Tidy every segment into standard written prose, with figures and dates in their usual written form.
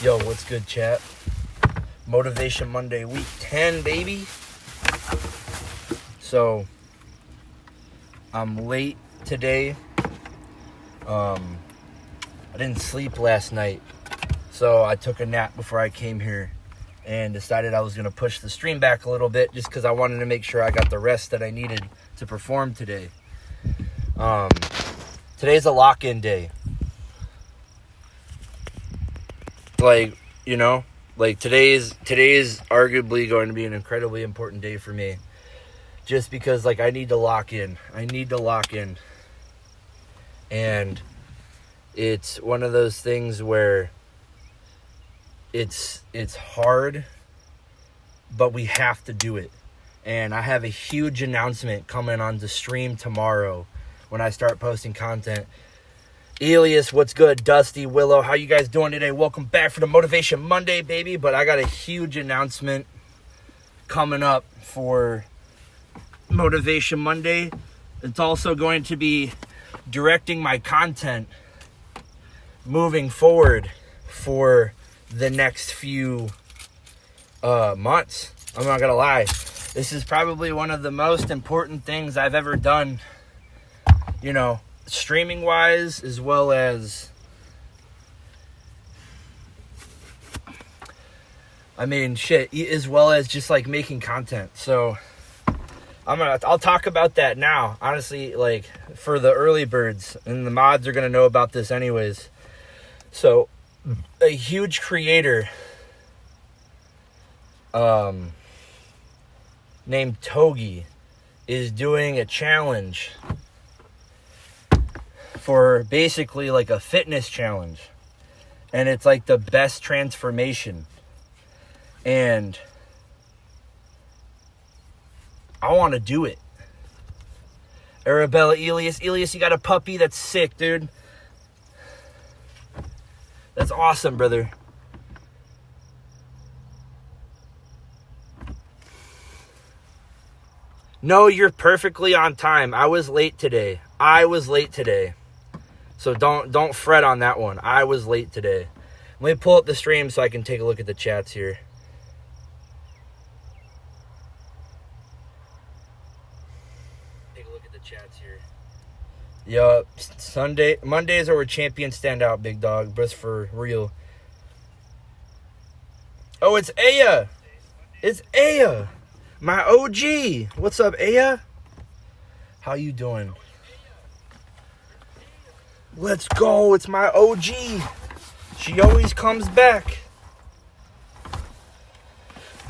Yo, what's good, chat? Motivation Monday, week 10, baby. So, I'm late today. I didn't sleep last night, so I took a nap before I came here and decided I was going to push the stream back a little bit just because I wanted to make sure I got the rest that I needed to perform today. Today's a lock-in day. Today is arguably going to be an incredibly important day for me. Just because, I need to lock in. And it's one of those things where it's hard, but we have to do it. And I have a huge announcement coming on the stream tomorrow when I start posting content. Elias, what's good? Dusty, Willow, how you guys doing today? Welcome back for the Motivation Monday, baby. But I got a huge announcement coming up for Motivation Monday. It's also going to be directing my content moving forward for the next few months. I'm not gonna lie. This is probably one of the most important things I've ever done, streaming wise, as well as as well as just making content. So I'll talk about that now. Honestly, for the early birds, and the mods are gonna know about this anyways. So a huge creator named Togi is doing a challenge for basically a fitness challenge, and it's the best transformation, and I want to do it. Arabella, Elias, you got a puppy? That's sick, dude. That's awesome, brother. No, you're perfectly on time. I was late today. So don't fret on that one. I was late today. Let me pull up the stream so I can take a look at the chats here. Yup. Mondays are where champions stand out, big dog. But for real. Oh, it's Aya. It's Aya. My OG. What's up, Aya? How you doing? Let's go. It's my OG. She always comes back.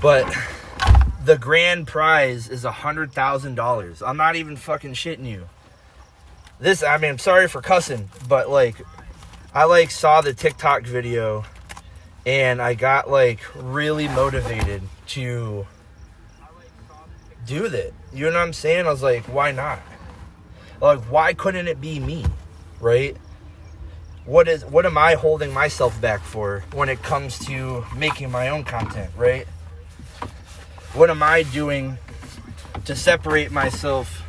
But the grand prize is $100,000. I'm not even fucking shitting you. I'm sorry for cussing, but I saw the TikTok video and I got really motivated to do that. You know what I'm saying? I was like, why not? Why couldn't it be me? Right? What am I holding myself back for when it comes to making my own content, right? What am I doing to separate myself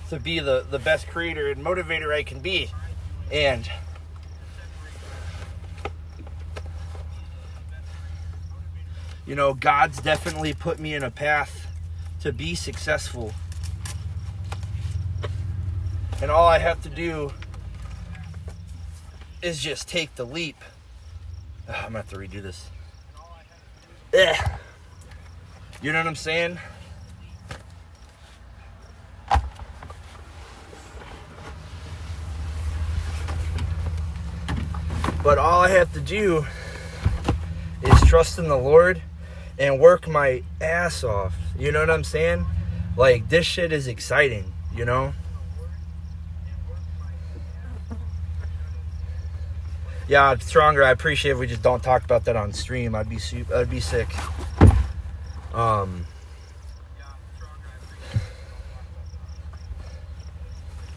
to be the best creator and motivator I can be? And God's definitely put me in a path to be successful. And all I have to do is just take the leap. I'm gonna have to redo this. You know what I'm saying? But all I have to do is trust in the Lord and work my ass off. You know what I'm saying? This shit is exciting, Yeah, Stronger, I appreciate if we just don't talk about that on stream. I'd be sick.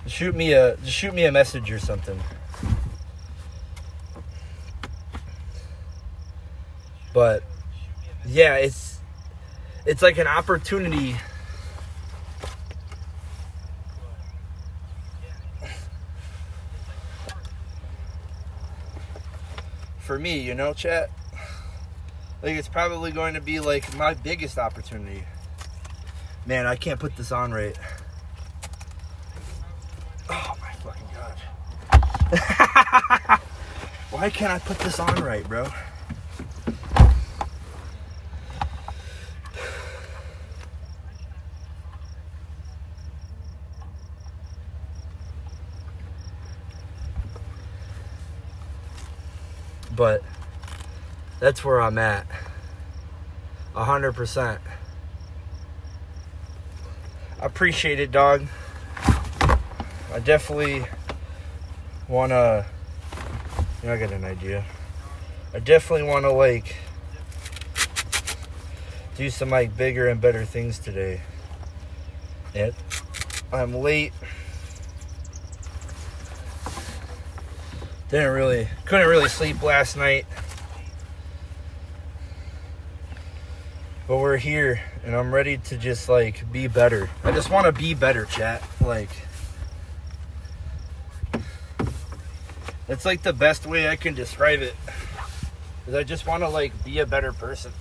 Shoot me a message or something. But yeah, it's an opportunity for me, you know, chat. Like, it's probably going to be like my biggest opportunity. Man, I can't put this on right. Oh my fucking god. Why can't I put this on right, bro? But that's where I'm at. 100%. I appreciate it, dog. I definitely want to... I got an idea. I definitely want to, like, do some, like, bigger and better things today. And I'm late. Couldn't really sleep last night. But we're here, and I'm ready to just, like, be better. I just want to be better, chat. Like, it's, like, the best way I can describe it. Is I just want to, like, be a better person.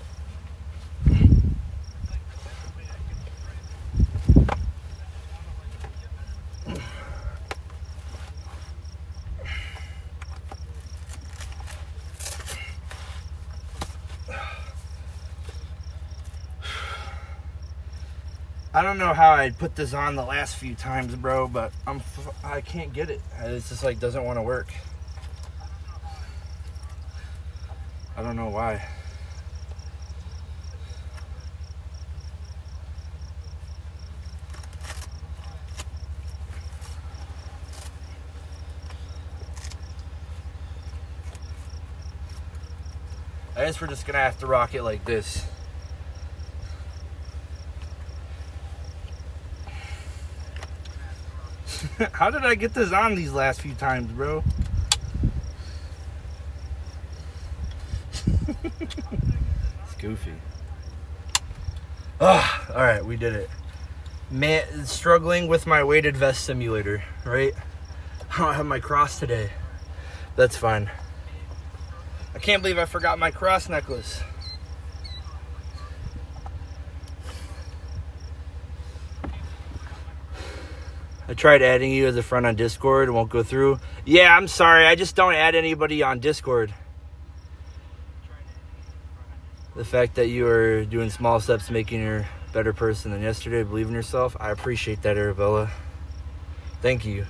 I don't know how I put this on the last few times, bro, but I can't get it. It's just like doesn't want to work. I don't know why. I guess we're just gonna have to rock it like this. How did I get this on these last few times, bro? It's goofy. Oh, alright, we did it. Man, struggling with my weighted vest simulator, right? I don't have my cross today. That's fine. I can't believe I forgot my cross necklace. I tried adding you as a friend on Discord. It won't go through. Yeah, I'm sorry. I just don't add anybody on Discord. The fact that you are doing small steps making you a better person than yesterday, believe in yourself, I appreciate that, Arabella. Thank you.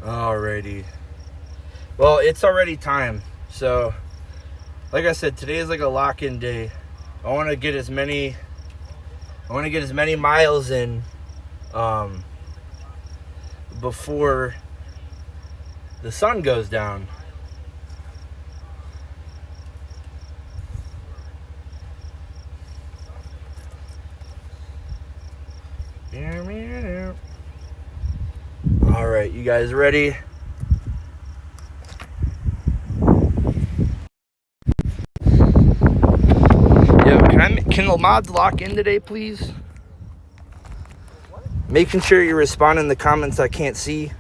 Alrighty. Well, it's already time. So, like I said, today is like a lock-in day. I want to get as many miles in before the sun goes down. All right, you guys ready? Can the mods lock in today, please? Making sure you respond in the comments I can't see.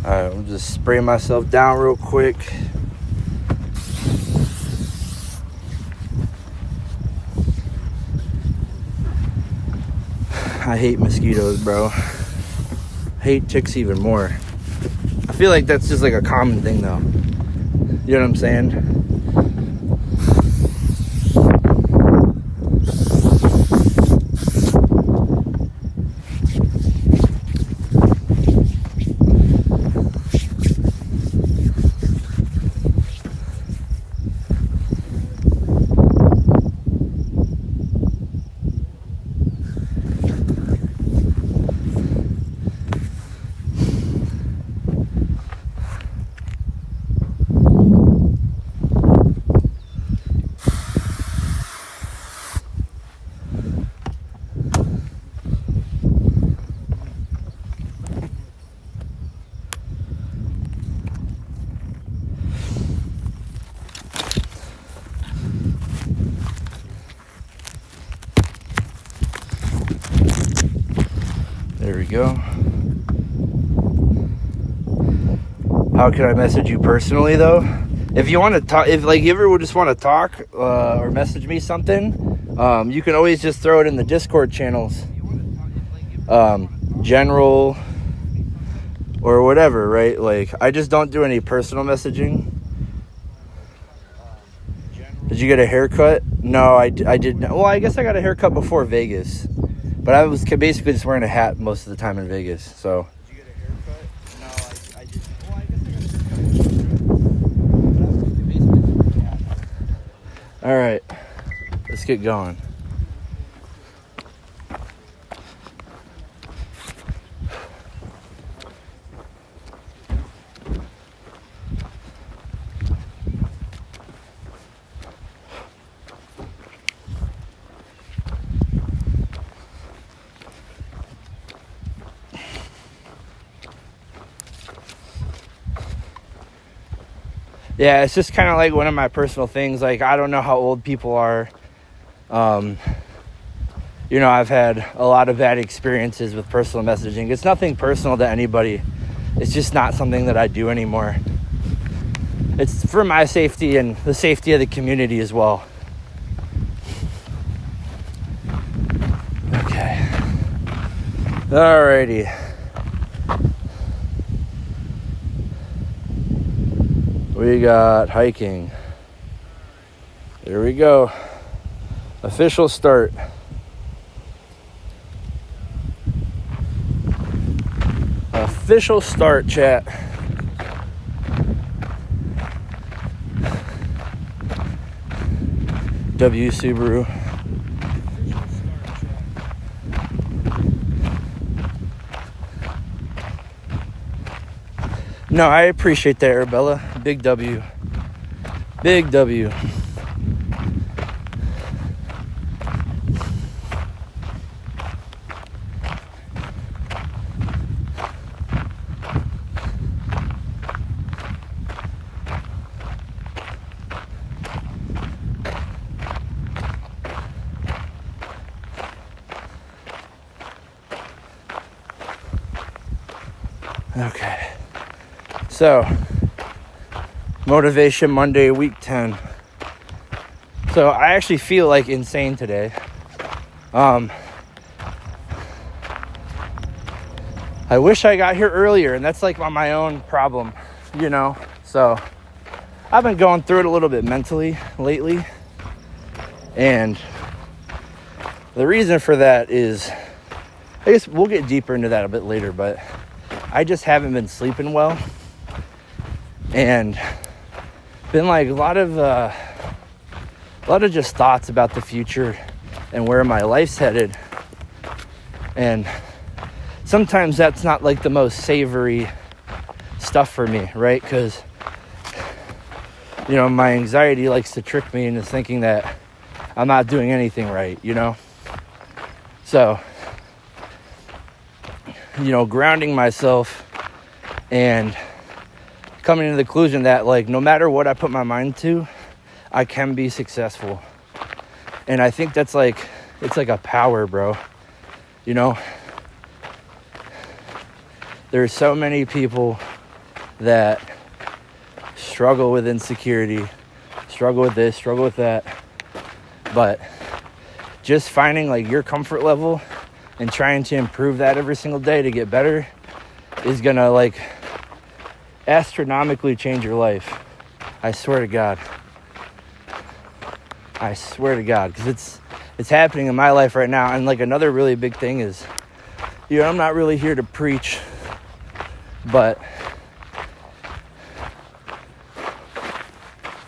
Alright, I'm just spraying myself down real quick. I hate mosquitoes, bro. I hate ticks even more. I feel like that's just like a common thing though. You know what I'm saying? There we go. How can I message you personally, though? If you want to talk, if like you ever would just want to talk or message me something, you can always just throw it in the Discord channels, general or whatever, right? Like, I just don't do any personal messaging. Did you get a haircut? No, I did not. Well, I guess I got a haircut before Vegas, but I was basically just wearing a hat most of the time in Vegas, so. Did you get a haircut? No, I didn't. Well, I guess I got a haircut, but I was basically just wearing a hat. All right, let's get going. Yeah, it's just kind of like one of my personal things. Like, I don't know how old people are. You know, I've had a lot of bad experiences with personal messaging. It's nothing personal to anybody. It's just not something that I do anymore. It's for my safety and the safety of the community as well. Okay. Alrighty. We got hiking. There we go. Official start. Official start, chat. W Subaru. No, I appreciate that, Arabella. Big W. Big W. Okay. So, Motivation Monday, week 10. So, I actually feel like insane today. I wish I got here earlier, and that's like my own problem, you know? So, I've been going through it a little bit mentally lately. And the reason for that is, I guess we'll get deeper into that a bit later, but I just haven't been sleeping well. And been like a lot of just thoughts about the future and where my life's headed. And sometimes that's not like the most savory stuff for me, right? Because, you know, my anxiety likes to trick me into thinking that I'm not doing anything right, you know? So, you know, grounding myself and coming to the conclusion that, like, no matter what I put my mind to, I can be successful. And I think that's like, it's like a power, bro. You know, there's so many people that struggle with insecurity, struggle with this, struggle with that. But just finding like your comfort level and trying to improve that every single day to get better is gonna like astronomically change your life. I swear to God. I swear to God, because it's happening in my life right now. And like another really big thing is, you know, I'm not really here to preach, but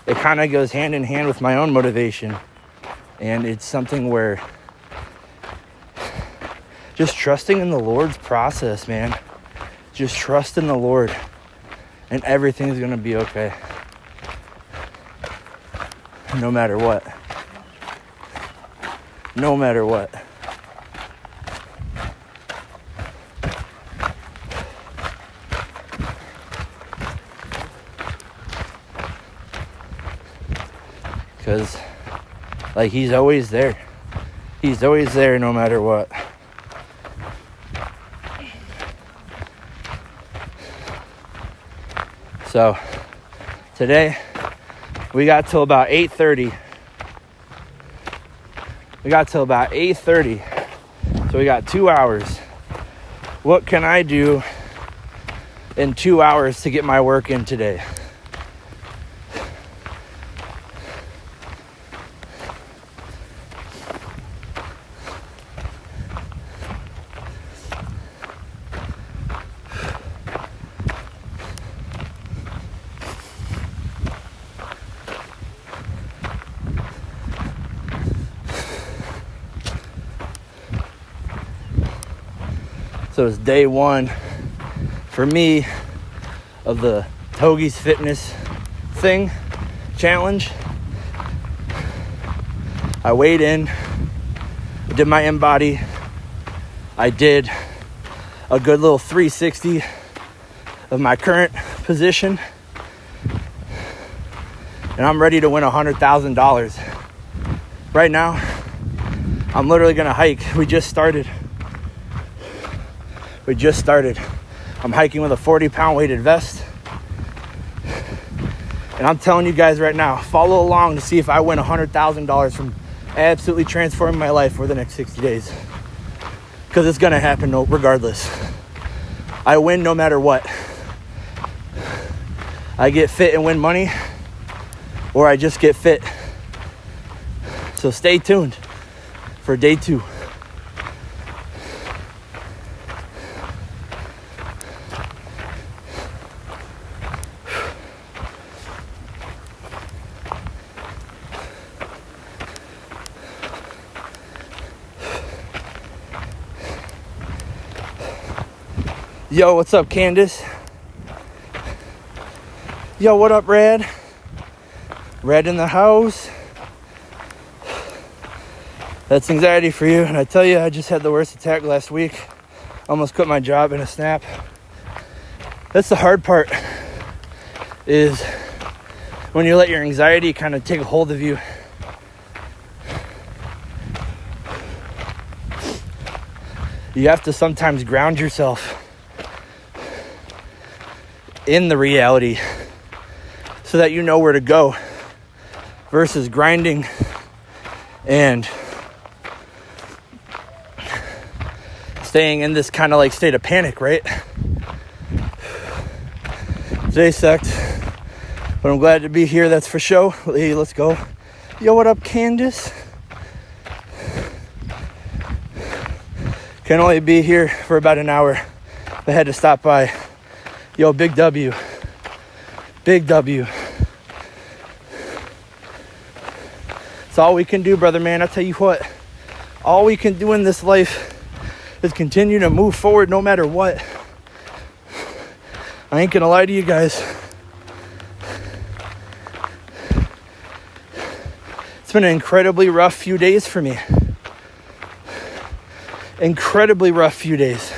it kind of goes hand in hand with my own motivation. And it's something where just trusting in the Lord's process, man. Just trust in the Lord and everything's going to be okay. No matter what. No matter what. Because, like, he's always there. He's always there no matter what. So today we got till about 8:30. So we got 2 hours. What can I do in 2 hours to get my work in today? So it's day one for me of the Togi's Fitness thing challenge. I weighed in, I did my in-body, I did a good little 360 of my current position, and I'm ready to win $100,000. Right now, I'm literally gonna hike. We just started. I'm hiking with a 40-pound weighted vest. And I'm telling you guys right now, follow along to see if I win $100,000 from absolutely transforming my life for the next 60 days. Because it's going to happen regardless. I win no matter what. I get fit and win money, or I just get fit. So stay tuned for day 2. Yo, what's up, Candace? Yo, what up, Rad? Rad in the house. That's anxiety for you. And I tell you, I just had the worst attack last week. Almost quit my job in a snap. That's the hard part, is when you let your anxiety kind of take a hold of you. You have to sometimes ground yourself in the reality so that you know where to go, versus grinding and staying in this kind of like state of panic, right? Today sucked, but I'm glad to be here, that's for sure. Hey, let's go. Yo, what up, Candace? Can only be here for about an hour. I had to stop by. Yo, big W. Big W. It's all we can do, brother, man. I tell you what, all we can do in this life is continue to move forward no matter what. I ain't gonna lie to you guys. It's been an incredibly rough few days for me. Incredibly rough few days.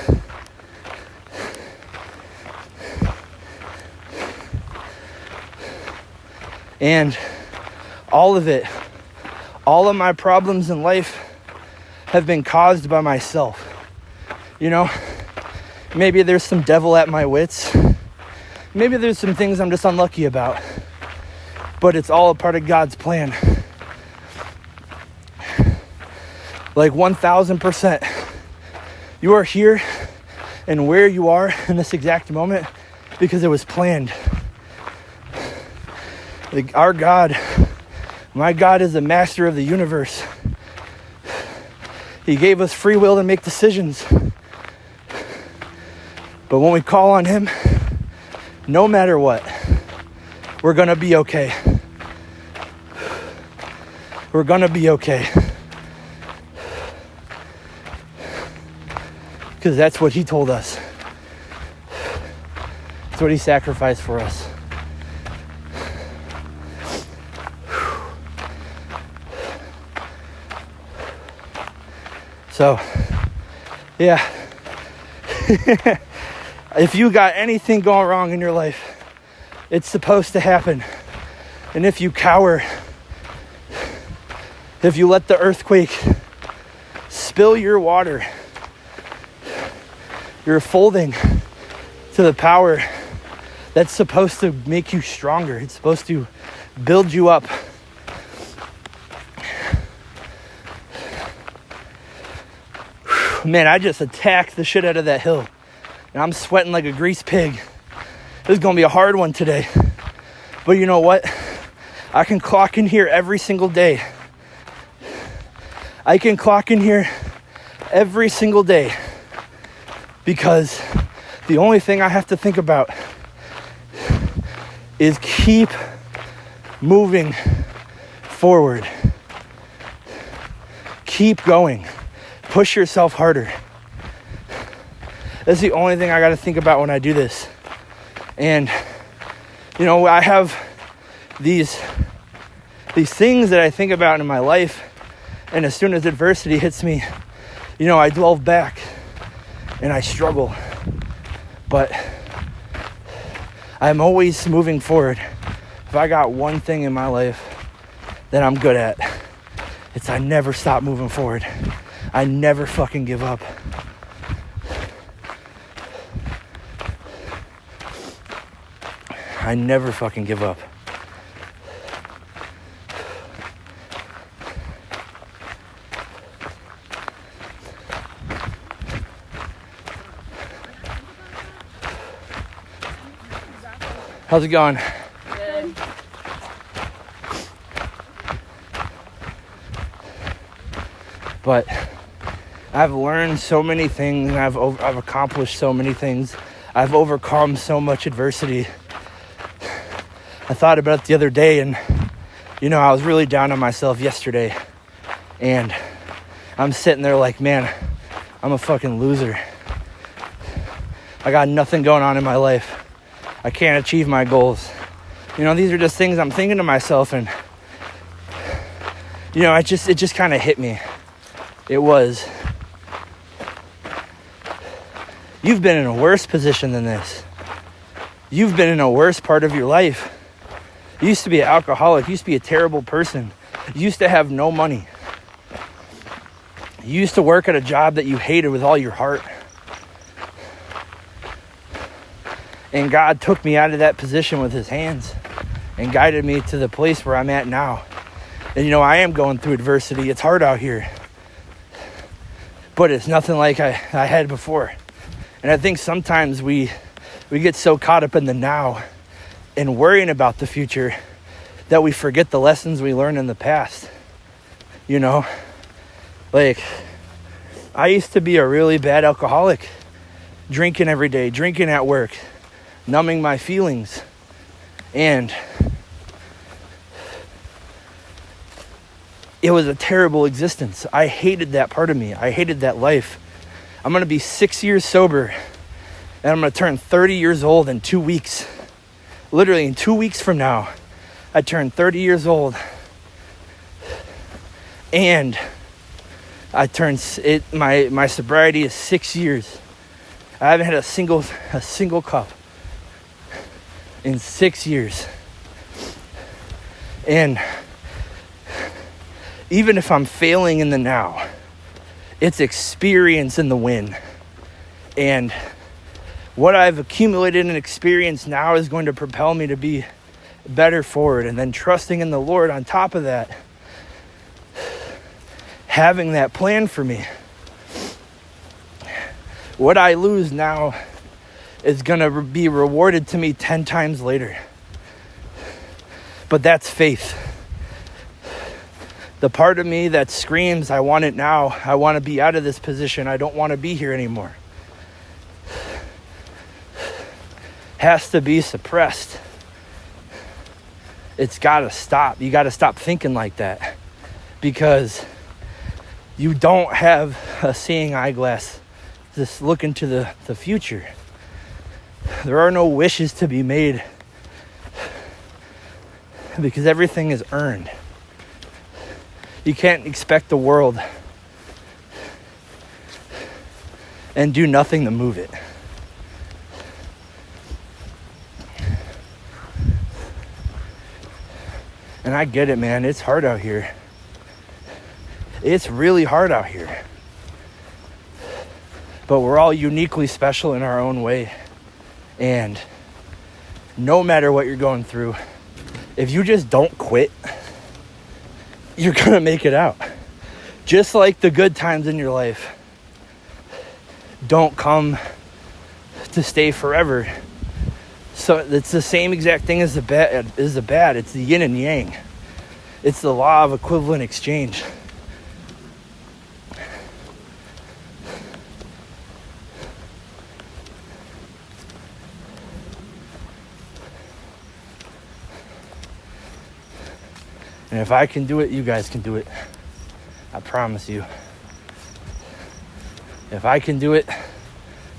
And all of it, all of my problems in life have been caused by myself. You know, maybe there's some devil at my wits. Maybe there's some things I'm just unlucky about. But it's all a part of God's plan. Like 1000%. You are here and where you are in this exact moment because it was planned. Like our God, my God, is the master of the universe. He gave us free will to make decisions. But when we call on him, no matter what, we're gonna be okay. We're gonna be okay. Because that's what he told us. That's what he sacrificed for us. So, yeah. If you got anything going wrong in your life, it's supposed to happen. And if you cower, if you let the earthquake spill your water, you're folding to the power that's supposed to make you stronger. It's supposed to build you up. Man, I just attacked the shit out of that hill. And I'm sweating like a grease pig. This is going to be a hard one today. But you know what? I can clock in here every single day. I can clock in here every single day. Because the only thing I have to think about is keep moving forward. Keep going. Push yourself harder. That's the only thing I got to think about when I do this. And, you know, I have these things that I think about in my life. And as soon as adversity hits me, you know, I delve back and I struggle. But I'm always moving forward. If I got one thing in my life that I'm good at, it's I never stop moving forward. I never fucking give up. I never fucking give up. How's it going? Good. But I've learned so many things, and I've accomplished so many things. I've overcome so much adversity. I thought about it the other day, and you know, I was really down on myself yesterday, and I'm sitting there like, man, I'm a fucking loser. I got nothing going on in my life. I can't achieve my goals. You know, these are just things I'm thinking to myself, and you know, it just kind of hit me. It was, you've been in a worse position than this. You've been in a worse part of your life. You used to be an alcoholic. You used to be a terrible person. You used to have no money. You used to work at a job that you hated with all your heart. And God took me out of that position with his hands and guided me to the place where I'm at now. And you know, I am going through adversity. It's hard out here. But it's nothing like I had before. And I think sometimes we get so caught up in the now and worrying about the future that we forget the lessons we learned in the past. You know, like I used to be a really bad alcoholic, drinking every day, drinking at work, numbing my feelings. And it was a terrible existence. I hated that part of me. I hated that life. I'm going to be 6 years sober, and I'm going to turn 30 years old in 2 weeks. Literally in 2 weeks from now, I turn 30 years old. And I turn my sobriety is 6 years. I haven't had a single cup in 6 years. And even if I'm failing in the now, it's experience in the win. And what I've accumulated and experienced now is going to propel me to be better forward. And then trusting in the Lord on top of that, having that plan for me. What I lose now is going to be rewarded to me 10 times later. But that's faith. The part of me that screams, I want it now. I want to be out of this position. I don't want to be here anymore. Has to be suppressed. It's got to stop. You got to stop thinking like that. Because you don't have a seeing eyeglass. Just look into the future. There are no wishes to be made. Because everything is earned. You can't expect the world and do nothing to move it. And I get it, man. It's hard out here. It's really hard out here. But we're all uniquely special in our own way. And no matter what you're going through, if you just don't quit, you're gonna make it out. Just like the good times in your life don't come to stay forever. So it's the same exact thing as the bad. It's the yin and yang. It's the law of equivalent exchange. And if I can do it, you guys can do it. I promise you. If I can do it,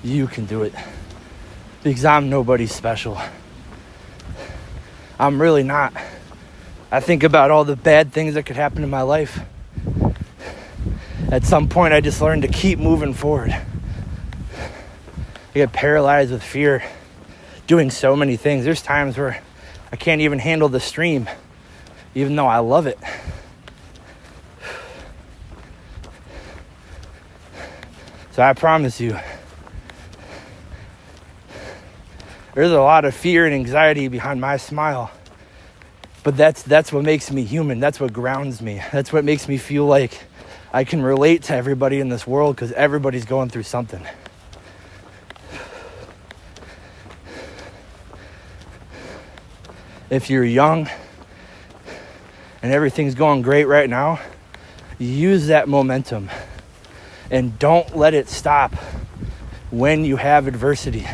you can do it. Because I'm nobody special. I'm really not. I think about all the bad things that could happen in my life. At some point, I just learned to keep moving forward. I get paralyzed with fear, doing so many things. There's times where I can't even handle the stream, even though I love it. So I promise you, there's a lot of fear and anxiety behind my smile. But that's what makes me human. That's what grounds me. That's what makes me feel like I can relate to everybody in this world, because everybody's going through something. If you're young and everything's going great right now, use that momentum and don't let it stop when you have adversity.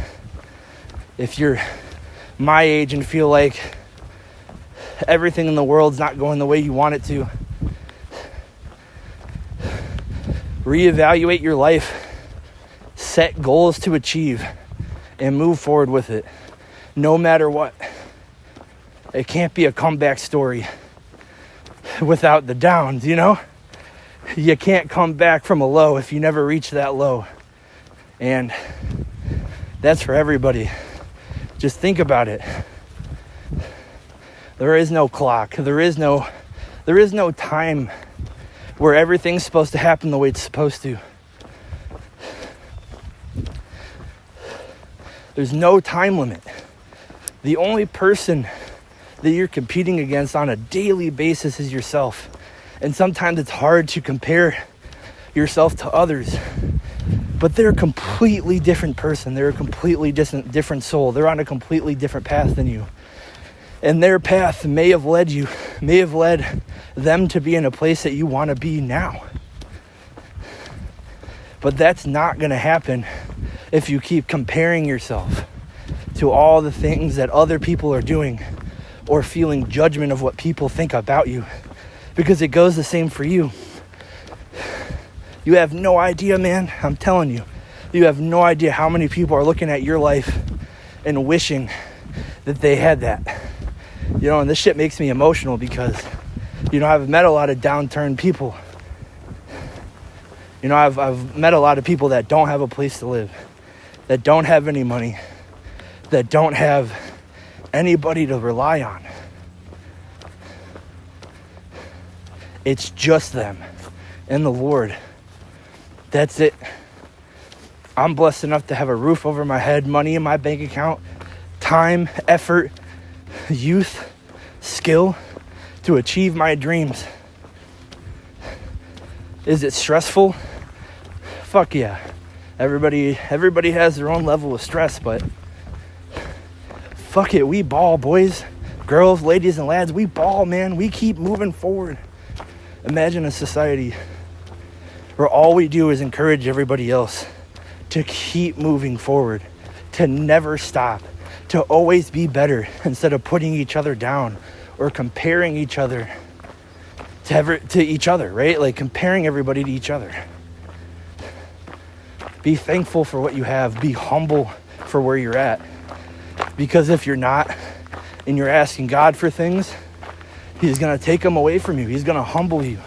If you're my age and feel like everything in the world's not going the way you want it to, reevaluate your life, set goals to achieve, and move forward with it, no matter what. It can't be a comeback story without the downs, you know? You can't come back from a low if you never reach that low. And that's for everybody. Just think about it. There is no clock. There is no time where everything's supposed to happen the way it's supposed to. There's no time limit. The only person that you're competing against on a daily basis is yourself. And sometimes it's hard to compare yourself to others. But they're a completely different person. They're a completely different soul. They're on a completely different path than you. And their path may have led them to be in a place that you want to be now. But that's not going to happen if you keep comparing yourself to all the things that other people are doing, or feeling judgment of what people think about you, because it goes the same for you. You have no idea, man. I'm telling you, you have no idea how many people are looking at your life and wishing that they had that. You know, and this shit makes me emotional because, you know, I've met a lot of downturned people. You know, I've met a lot of people that don't have a place to live, that don't have any money, that don't have anybody to rely on. It's just them and the Lord. That's it. I'm blessed enough to have a roof over my head, money in my bank account, time, effort, youth, skill to achieve my dreams. Is it stressful? Fuck yeah. Everybody has their own level of stress, but fuck it, we ball, boys, girls, ladies, and lads. We ball, man. We keep moving forward. Imagine a society where all we do is encourage everybody else to keep moving forward, to never stop, to always be better, instead of putting each other down or comparing each other to each other, right? Like comparing everybody to each other. Be thankful for what you have. Be humble for where you're at. Because if you're not, and you're asking God for things, He's going to take them away from you. He's going to humble you,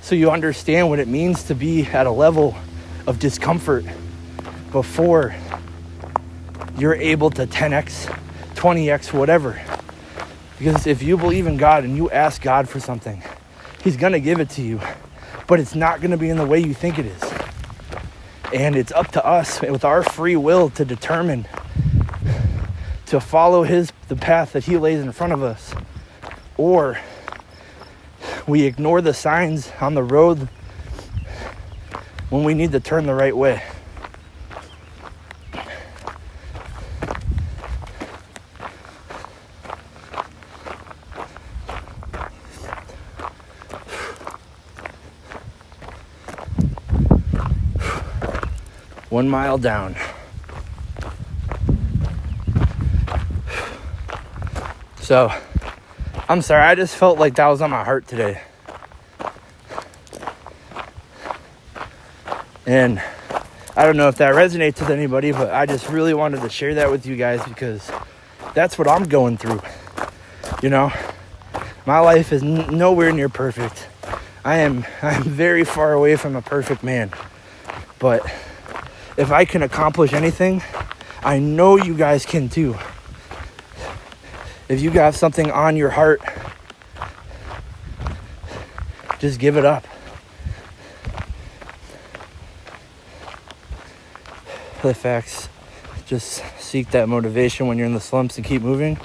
so you understand what it means to be at a level of discomfort before you're able to 10x, 20x, whatever. Because if you believe in God and you ask God for something, He's going to give it to you. But it's not going to be in the way you think it is. And it's up to us with our free will to determine to follow the path that he lays in front of us, or we ignore the signs on the road when we need to turn the right way. One mile down. So, I'm sorry, I just felt like that was on my heart today. And I don't know if that resonates with anybody, but I just really wanted to share that with you guys because that's what I'm going through. You know, my life is nowhere near perfect. I'm very far away from a perfect man. But if I can accomplish anything, I know you guys can too. If you got something on your heart, just give it up. The facts, just seek that motivation when you're in the slumps and keep moving.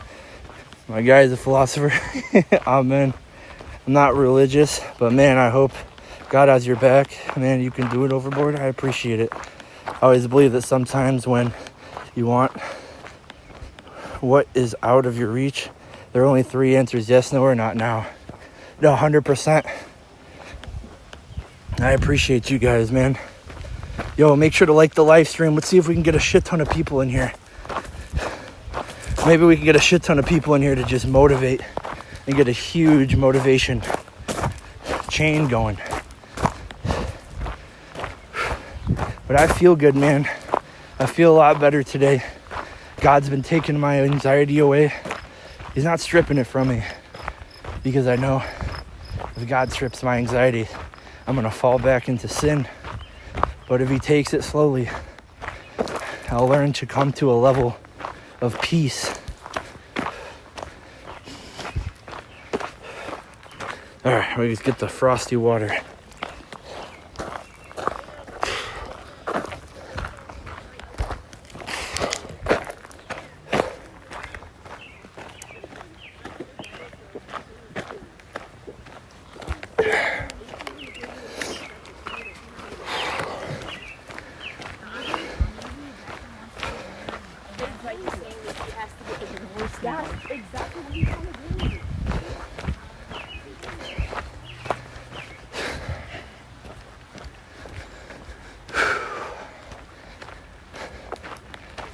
My guy is a philosopher. Amen. I'm not religious, but man, I hope God has your back. Man, you can do it, Overboard. I appreciate it. I always believe that sometimes when you want what is out of your reach, there are only 3 answers: yes, no, or not now. No, 100%. I appreciate you guys, man. Yo, make sure to like the live stream. Let's see if we can get a shit ton of people in here. Maybe we can get a shit ton of people in here to just motivate and get a huge motivation chain going. But I feel good, man. I feel a lot better today. God's been taking my anxiety away. He's not stripping it from me, because I know if God strips my anxiety, I'm going to fall back into sin. But if he takes it slowly, I'll learn to come to a level of peace. All right, we just get the frosty water.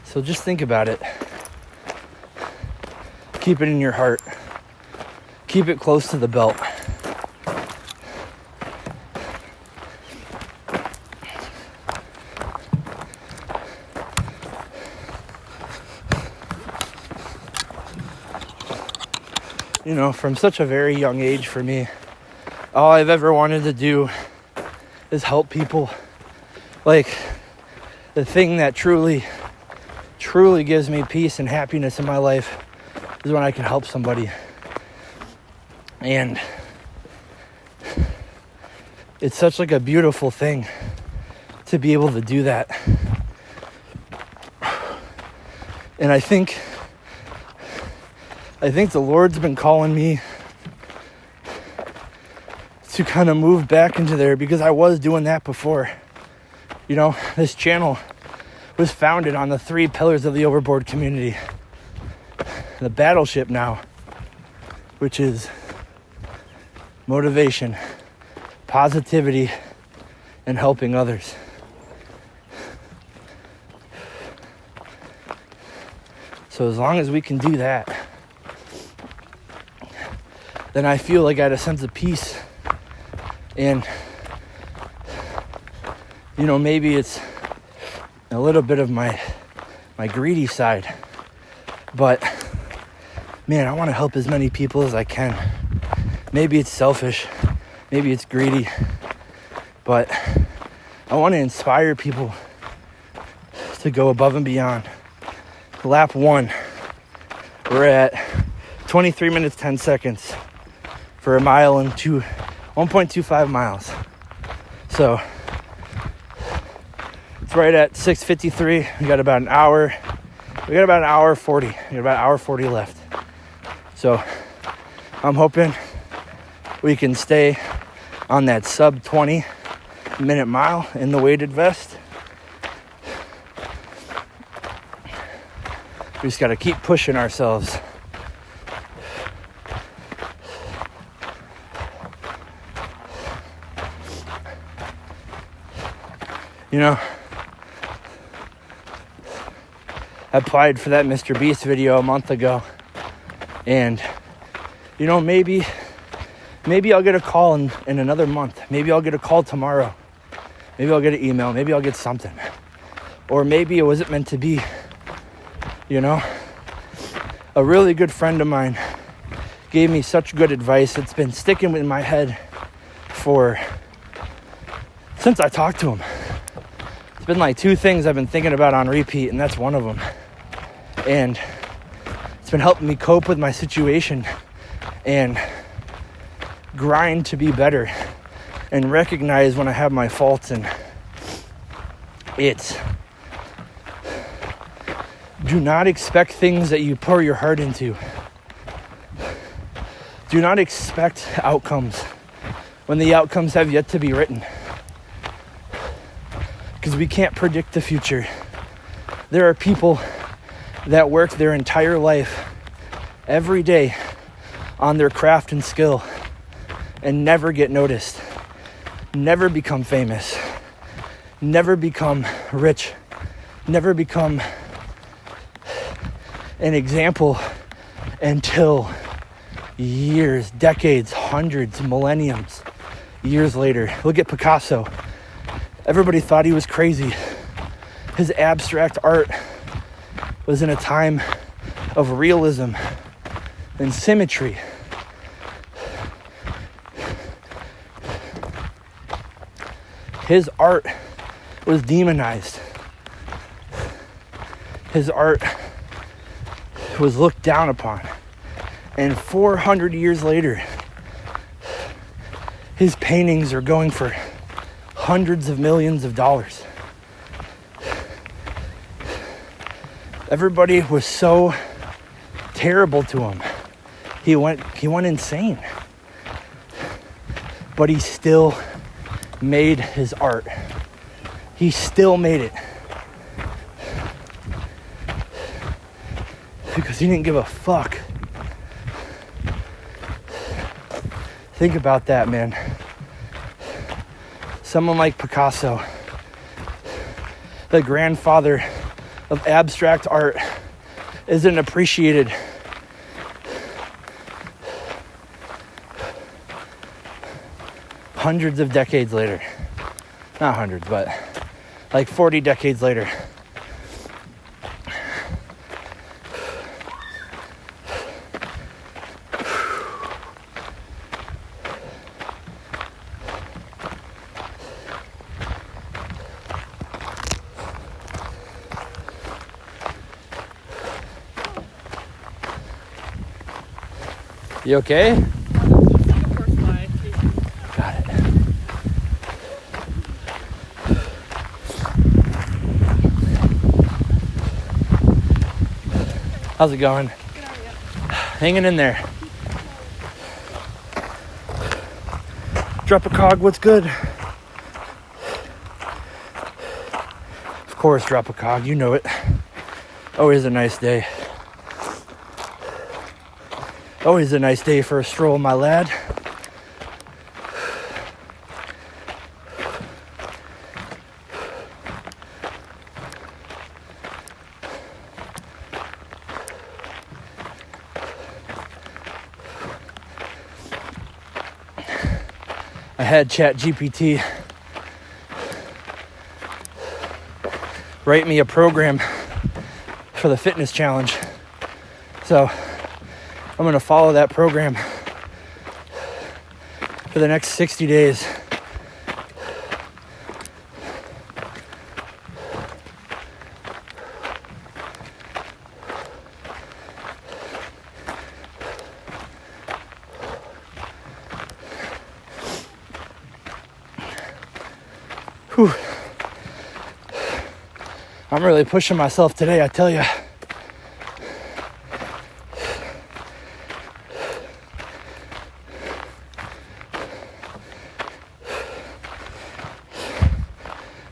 So just think about it. Keep it in your heart. Keep it close to the belt. You know, from such a very young age for me, all I've ever wanted to do is help people. Like, the thing that truly gives me peace and happiness in my life is when I can help somebody. And it's such like a beautiful thing to be able to do that. And I think the Lord's been calling me to kind of move back into there, because I was doing that before. You know, this channel was founded on the 3 pillars of the Overboard community. The battleship now, which is motivation, positivity, and helping others. So as long as we can do that, then I feel like I had a sense of peace. And, you know, maybe it's a little bit of my greedy side, but man, I want to help as many people as I can. Maybe it's selfish, maybe it's greedy, but I want to inspire people to go above and beyond. Lap 1, we're at 23 minutes 10 seconds for a mile and 1.25 miles. So it's right at 6:53. We got about an hour We got about an hour 40. We got about an hour 40 left. So I'm hoping we can stay on that sub 20 minute mile in the weighted vest. We just got to keep pushing ourselves. You know, I applied for that Mr. Beast video a month ago, and you know, maybe I'll get a call in another month. Maybe I'll get a call tomorrow. Maybe I'll get an email. Maybe I'll get something. Or maybe it wasn't meant to be. You know, a really good friend of mine gave me such good advice. It's been sticking in my head since I talked to him. It's been like 2 things I've been thinking about on repeat, and that's one of them. And it's been helping me cope with my situation and grind to be better and recognize when I have my faults. And it's, do not expect things that you pour your heart into. Do not expect outcomes when the outcomes have yet to be written. Because we can't predict the future. There are people that work their entire life, every day, on their craft and skill and never get noticed, never become famous, never become rich, never become an example until years, decades, hundreds, millenniums, years later. Look at Picasso. Everybody thought he was crazy. His abstract art was in a time of realism and symmetry. His art was demonized. His art was looked down upon. And 400 years later, his paintings are going for hundreds of millions of dollars. Everybody was so terrible to him. He went insane. But he still made his art. He still made it. Because he didn't give a fuck. Think about that, man. Someone like Picasso, the grandfather of abstract art, isn't appreciated. Hundreds of decades later. Not hundreds, but like 40 decades later. You okay? Got it. How's it going? Hanging in there. Drop a cog, what's good? Of course, drop a cog, you know it. Always a nice day. Always a nice day for a stroll, my lad. I had ChatGPT write me a program for the fitness challenge. So I'm going to follow that program for the next 60 days. Whew. I'm really pushing myself today, I tell you.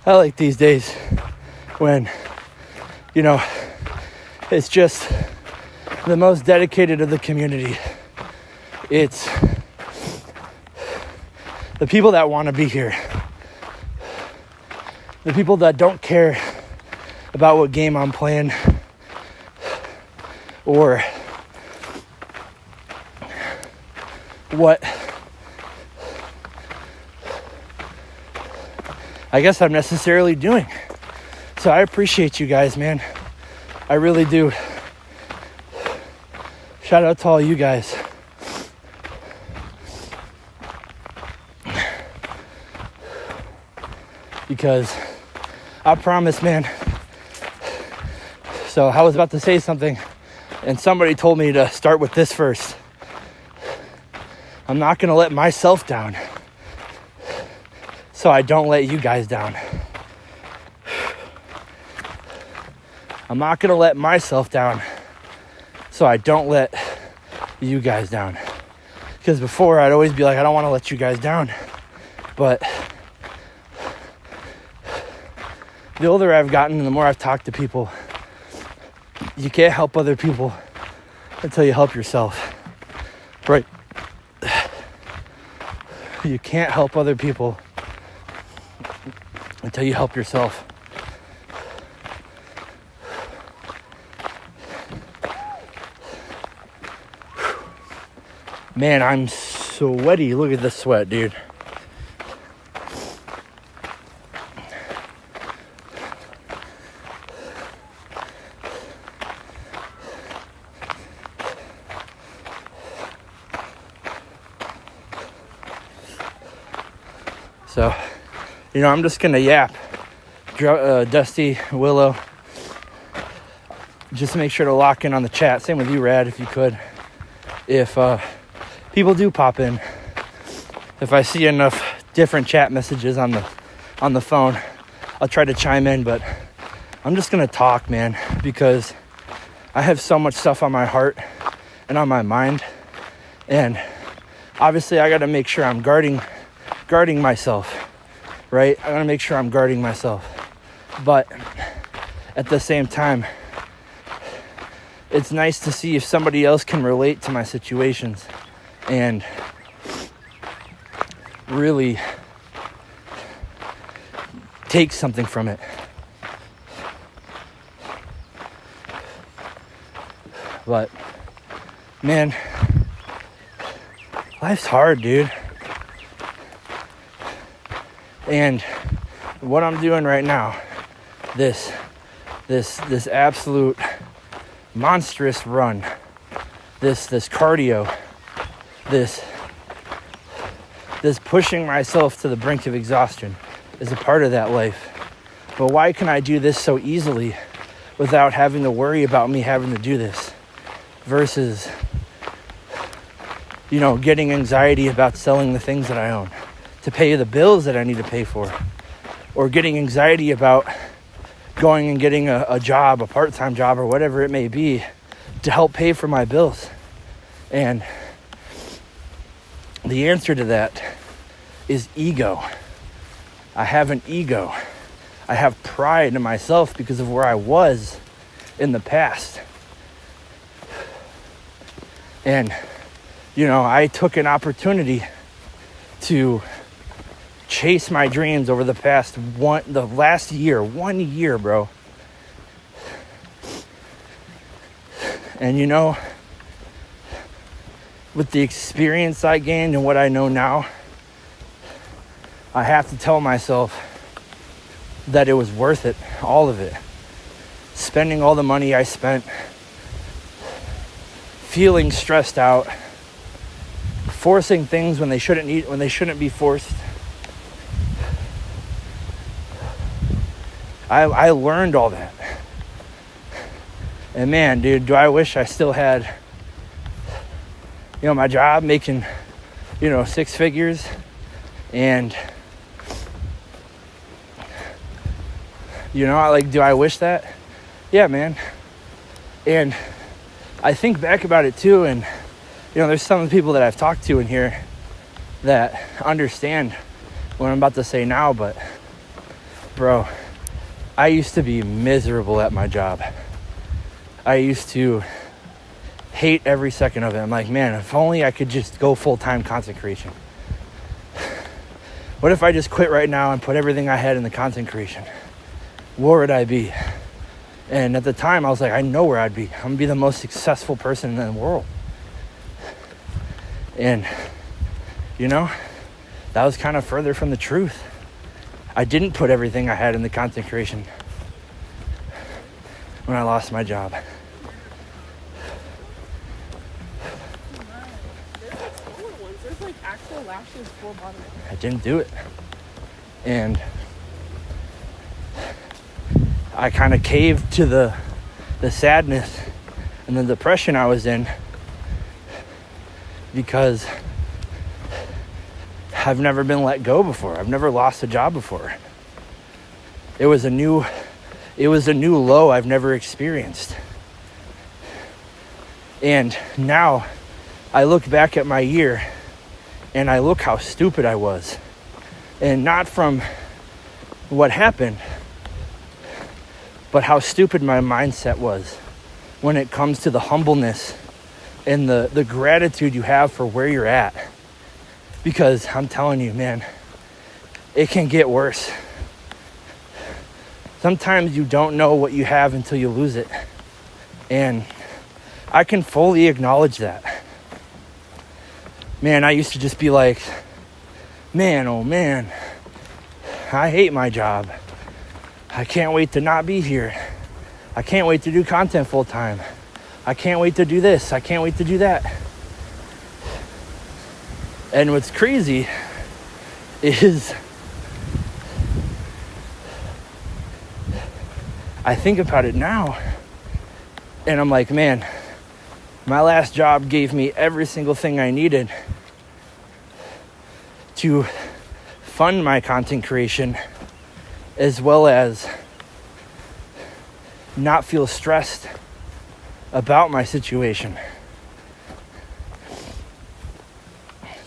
I like these days when, you know, it's just the most dedicated of the community. It's the people that want to be here. The people that don't care about what game I'm playing or what I guess I'm necessarily doing. So I appreciate you guys, man. I really do. Shout out to all you guys. Because I promise, man. So I was about to say something and somebody told me to start with this first. I'm not going to let myself down so I don't let you guys down. I'm not going to let myself down so I don't let you guys down. Because before I'd always be like, I don't want to let you guys down. But the older I've gotten and the more I've talked to people, you can't help other people until you help yourself. Right? You can't help other people until you help yourself. Man, I'm sweaty. Look at the sweat, dude. So, you know, I'm just going to yap. Dusty, Willow. Just make sure to lock in on the chat. Same with you, Rad, if you could. If people do pop in, if I see enough different chat messages on the phone, I'll try to chime in. But I'm just going to talk, man, because I have so much stuff on my heart and on my mind. And obviously, I got to make sure I'm guarding myself, right? I gotta make sure I'm guarding myself. But at the same time, it's nice to see if somebody else can relate to my situations and really take something from it. But man, life's hard, dude. And what I'm doing right now, this absolute monstrous run, this cardio, this pushing myself to the brink of exhaustion is a part of that life. But why can I do this so easily without having to worry about me having to do this versus, you know, getting anxiety about selling the things that I own to pay the bills that I need to pay for, or getting anxiety about going and getting a job, a part-time job, or whatever it may be to help pay for my bills. And the answer to that is ego. I have an ego. I have pride in myself because of where I was in the past. And, you know, I took an opportunity to chase my dreams over the last year, 1 year, bro. And you know, with the experience I gained and what I know now, I have to tell myself that it was worth it, all of it. Spending all the money I spent, feeling stressed out, forcing things when they shouldn't be forced. I learned all that. And man, dude, do I wish I still had, you know, my job making, you know, 6 figures. And, you know, do I wish that? Yeah, man. And I think back about it too. And, you know, there's some of the people that I've talked to in here that understand what I'm about to say now. But bro, I used to be miserable at my job. I used to hate every second of it. I'm like, man, if only I could just go full-time content creation. What if I just quit right now and put everything I had in the content creation? Where would I be? And at the time, I was like, I know where I'd be. I'm gonna be the most successful person in the world. And, you know, that was kind of further from the truth. I didn't put everything I had in the content creation when I lost my job. There's like actual lashes for bottom. I didn't do it. And I kind of caved to the sadness and the depression I was in because I've never been let go before. I've never lost a job before. It was a new low I've never experienced. And now I look back at my year and I look how stupid I was. And not from what happened, but how stupid my mindset was when it comes to the humbleness and the gratitude you have for where you're at. Because I'm telling you, man, it can get worse. Sometimes you don't know what you have until you lose it. And I can fully acknowledge that. Man, I used to just be like, man, oh man, I hate my job. I can't wait to not be here. I can't wait to do content full time. I can't wait to do this. I can't wait to do that. And what's crazy is I think about it now and I'm like, man, my last job gave me every single thing I needed to fund my content creation as well as not feel stressed about my situation.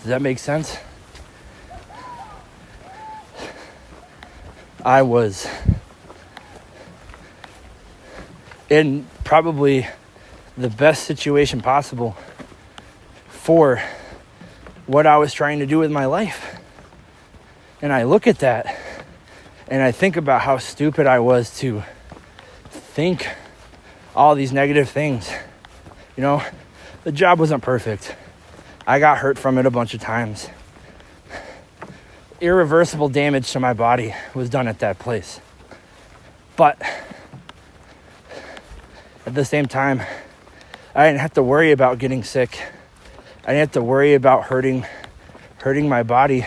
Does that make sense? I was in probably the best situation possible for what I was trying to do with my life. And I look at that and I think about how stupid I was to think all these negative things. You know, the job wasn't perfect. I got hurt from it a bunch of times. Irreversible damage to my body was done at that place. But at the same time, I didn't have to worry about getting sick. I didn't have to worry about hurting my body,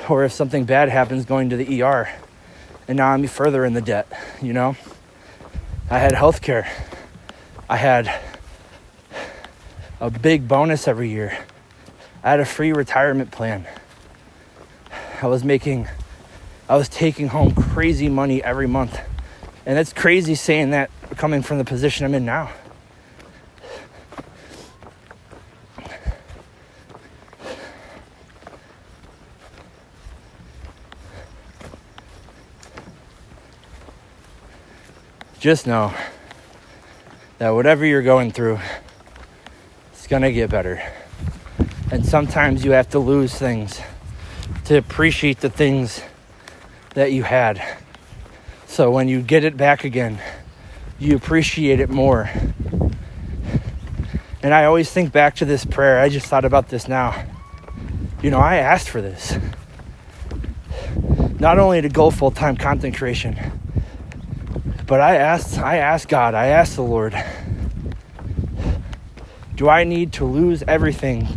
or if something bad happens, going to the ER. And now I'm further in the debt, you know? I had healthcare. I had a big bonus every year. I had a free retirement plan. I was taking home crazy money every month. And it's crazy saying that coming from the position I'm in now. Just know that whatever you're going through, it's gonna get better. And sometimes you have to lose things to appreciate the things that you had. So when you get it back again, you appreciate it more. And I always think back to this prayer. I just thought about this now. You know, I asked for this. Not only to go full-time content creation, but I asked God, I asked the Lord, do I need to lose everything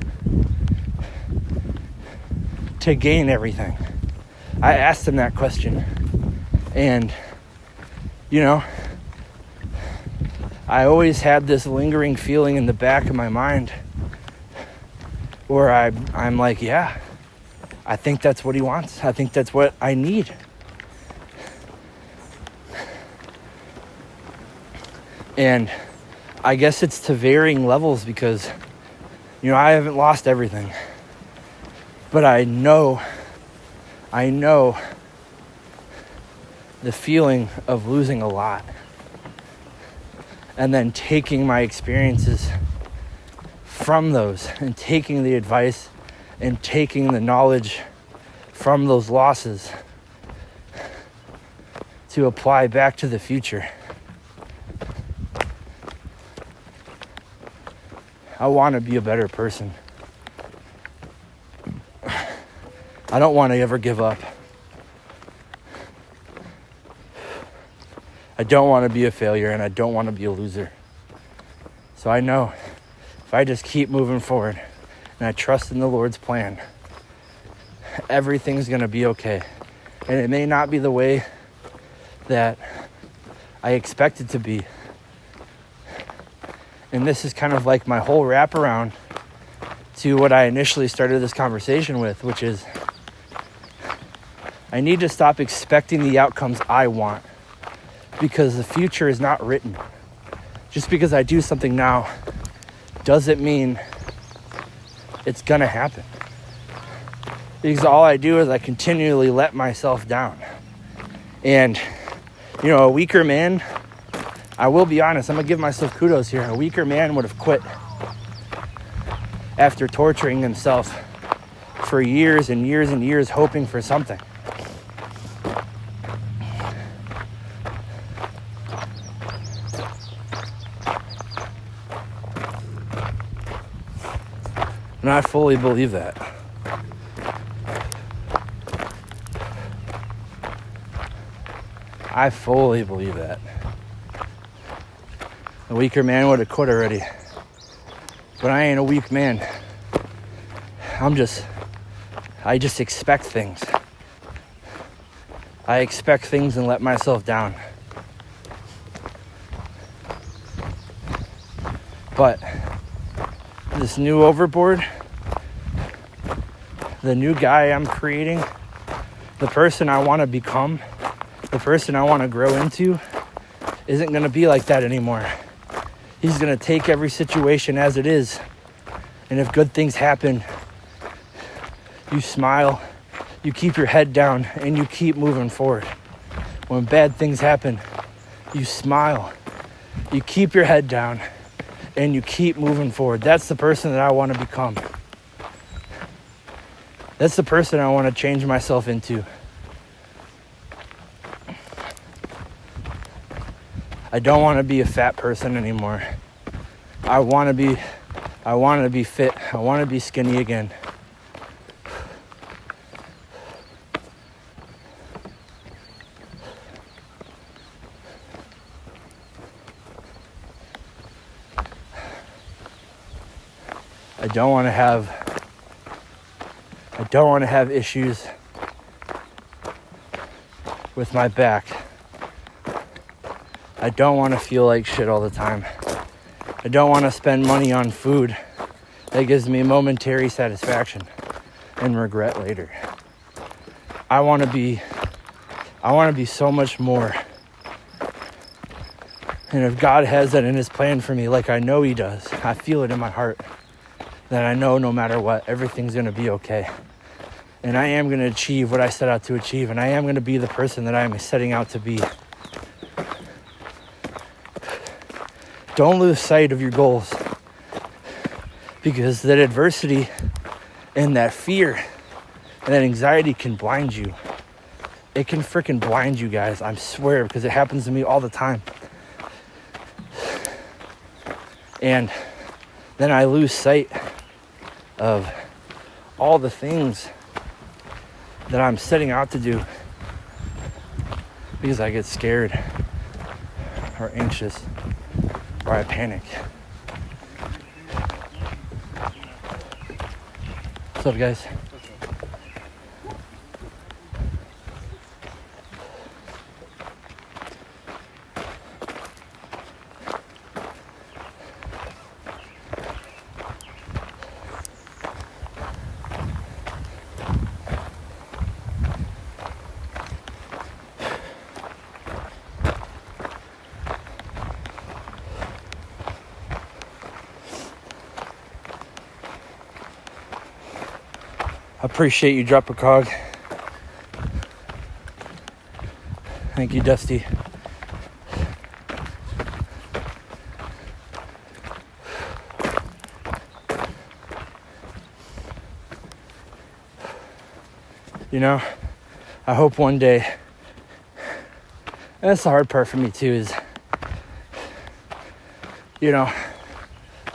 to gain everything? I asked him that question. And, you know, I always had this lingering feeling in the back of my mind where I'm like, yeah, I think that's what he wants. I think that's what I need. And I guess it's to varying levels because, you know, I haven't lost everything. But I know the feeling of losing a lot and then taking my experiences from those and taking the advice and taking the knowledge from those losses to apply back to the future. I want to be a better person. I don't want to ever give up. I don't want to be a failure, and I don't want to be a loser. So I know if I just keep moving forward and I trust in the Lord's plan, everything's going to be okay. And it may not be the way that I expect it to be. And this is kind of like my whole wraparound to what I initially started this conversation with, which is I need to stop expecting the outcomes I want, because the future is not written. Just because I do something now doesn't mean it's gonna happen. Because all I do is I continually let myself down. And, you know, a weaker man, I will be honest, I'm gonna give myself kudos here. A weaker man would have quit after torturing himself for years and years and years hoping for something. And I fully believe that. I fully believe that. A weaker man would have quit already. But I ain't a weak man. I just expect things. I expect things and let myself down. But this new overboard, the new guy I'm creating, the person I want to become, the person I want to grow into, isn't going to be like that anymore. He's going to take every situation as it is. And if good things happen, you smile, you keep your head down, and you keep moving forward. When bad things happen, you smile, you keep your head down, and you keep moving forward. That's the person that I want to become. That's the person I want to change myself into. I don't want to be a fat person anymore. I want to be fit. I want to be skinny again. I don't want to have issues with my back. I don't want to feel like shit all the time. I don't want to spend money on food that gives me momentary satisfaction and regret later. I want to be so much more. And if God has that in his plan for me, like I know he does, I feel it in my heart, then I know no matter what, everything's going to be okay. And I am going to achieve what I set out to achieve, and I am going to be the person that I am setting out to be. Don't lose sight of your goals, because that adversity and that fear and that anxiety can blind you. It can freaking blind you guys, I swear, because it happens to me all the time. And then I lose sight of all the things that I'm setting out to do because I get scared or anxious or I panic. What's up, guys? Appreciate you, Drop a Cog. Thank you, Dusty. You know, I hope one day, and that's the hard part for me too, is, you know,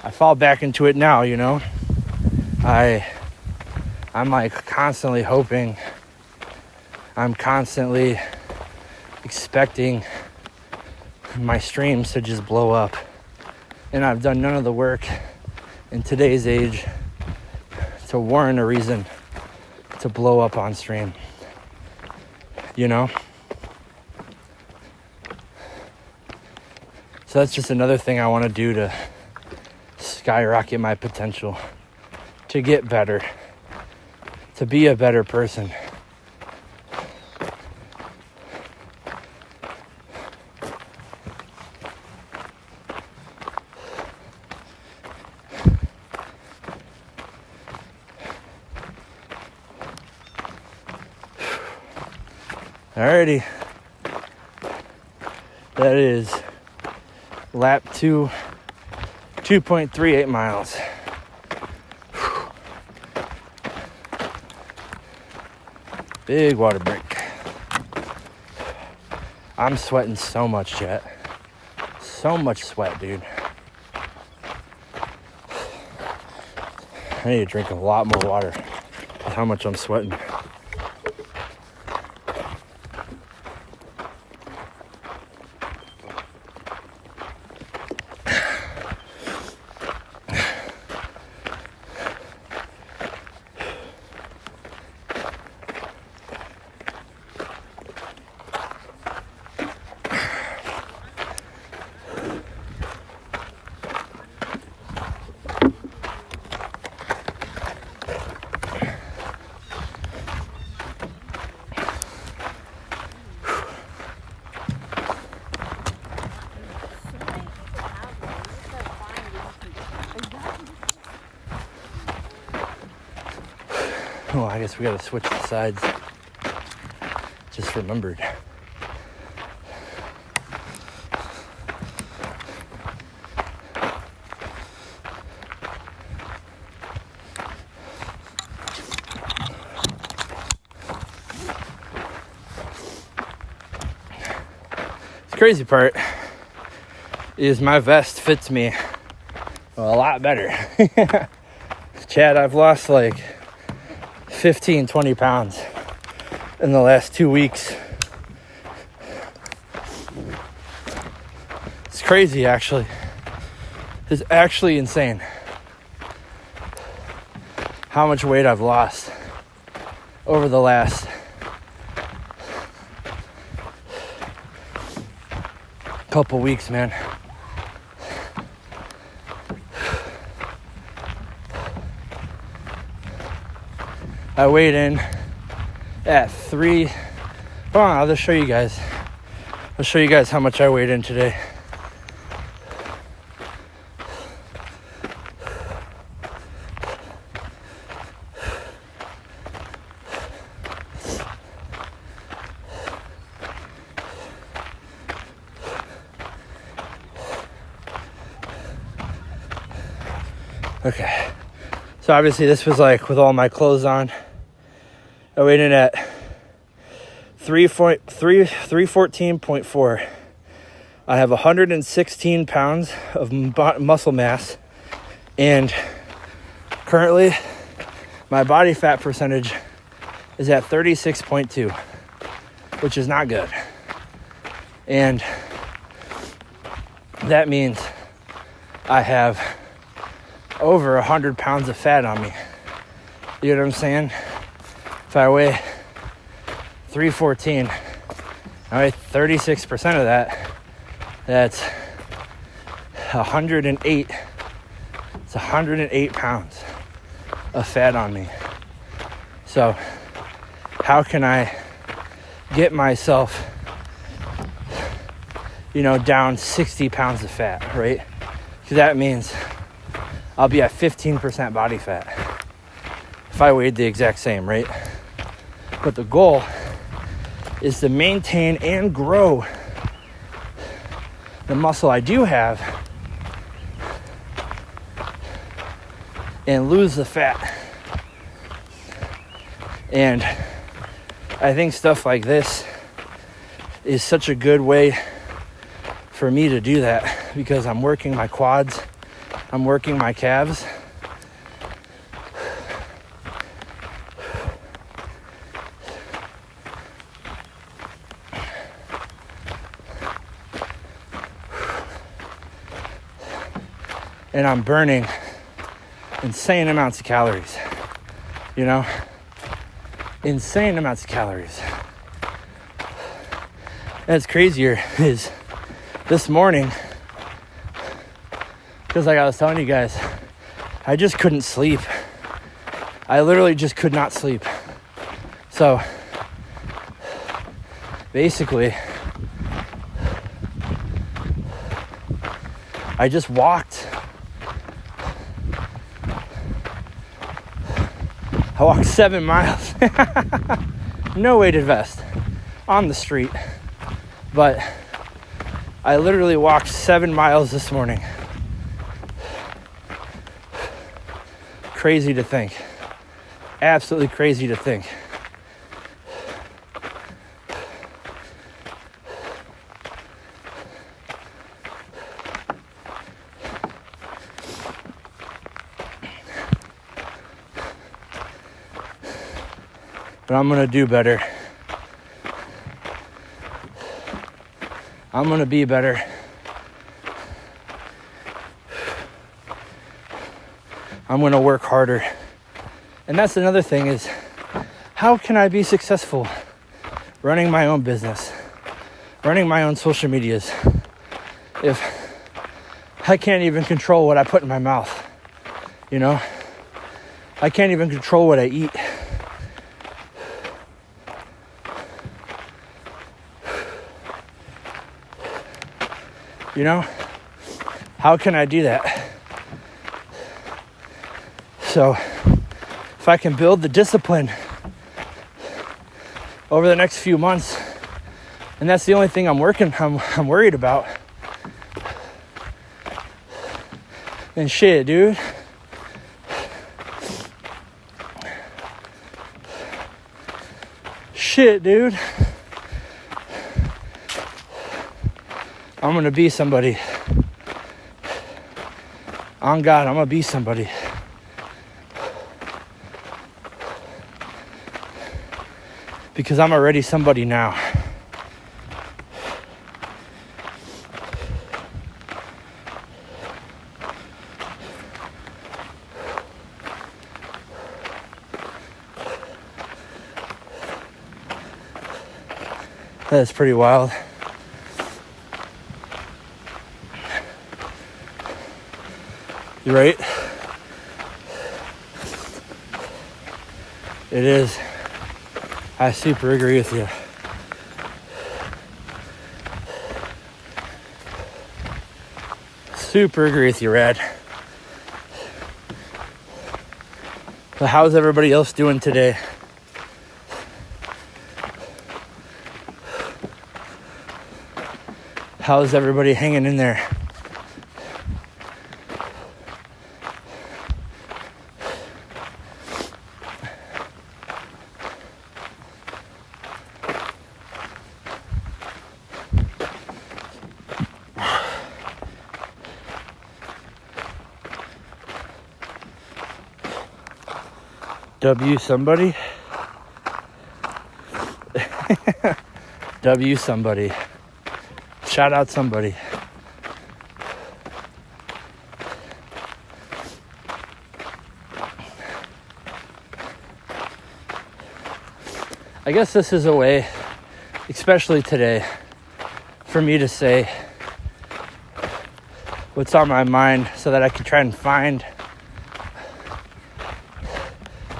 I fall back into it now, you know. I'm like constantly hoping, I'm constantly expecting my streams to just blow up. And I've done none of the work in today's age to warrant a reason to blow up on stream, you know? So that's just another thing I want to do to skyrocket my potential, to get better, to be a better person. Alrighty, that is lap 2, 2.38 miles. Big water break. I'm sweating so much, chat. So much sweat, dude. I need to drink a lot more water with how much I'm sweating. Oh, I guess we gotta switch the sides. Just remembered. The crazy part is my vest fits me a lot better. Chad, I've lost like 15, 20 pounds in the last 2 weeks. It's crazy, actually. It's actually insane how much weight I've lost over the last couple weeks, man. I weighed in at 3. Hold on, I'll just show you guys. I'll show you guys how much I weighed in today. Okay. So obviously this was like with all my clothes on. I weighed in at 314.4. I have 116 pounds of muscle mass, and currently my body fat percentage is at 36.2, which is not good. And that means I have over 100 pounds of fat on me. You know what I'm saying? If I weigh 314, I weigh 36% of that. That's 108. It's 108 pounds of fat on me. So how can I get myself, down 60 pounds of fat, right? Because that means I'll be at 15% body fat if I weighed the exact same, right? But the goal is to maintain and grow the muscle I do have and lose the fat. And I think stuff like this is such a good way for me to do that, because I'm working my quads, I'm working my calves. And I'm burning insane amounts of calories, you know, insane amounts of calories. And it's crazier is this morning, because like I was telling you guys, I just couldn't sleep. I literally just could not sleep. So basically, I just walked. I walked 7 miles. No weighted vest on the street. But I literally walked 7 miles this morning. Crazy to think. Absolutely crazy to think. But I'm gonna do better. I'm gonna be better. I'm gonna work harder. And that's another thing is, how can I be successful running my own business, running my own social medias, if I can't even control what I put in my mouth, you know? I can't even control what I eat. You know, how can I do that? So if I can build the discipline over the next few months, and that's the only thing I'm worried about, then shit, dude. Shit, dude. I'm gonna be somebody. On God, I'm gonna be somebody. Because I'm already somebody now. That's pretty wild. You're right. It is. I super agree with you. Super agree with you, Rad. But how's everybody else doing today? How's everybody hanging in there? W somebody. W somebody. Shout out somebody. I guess this is a way, especially today, for me to say what's on my mind so that I can try and find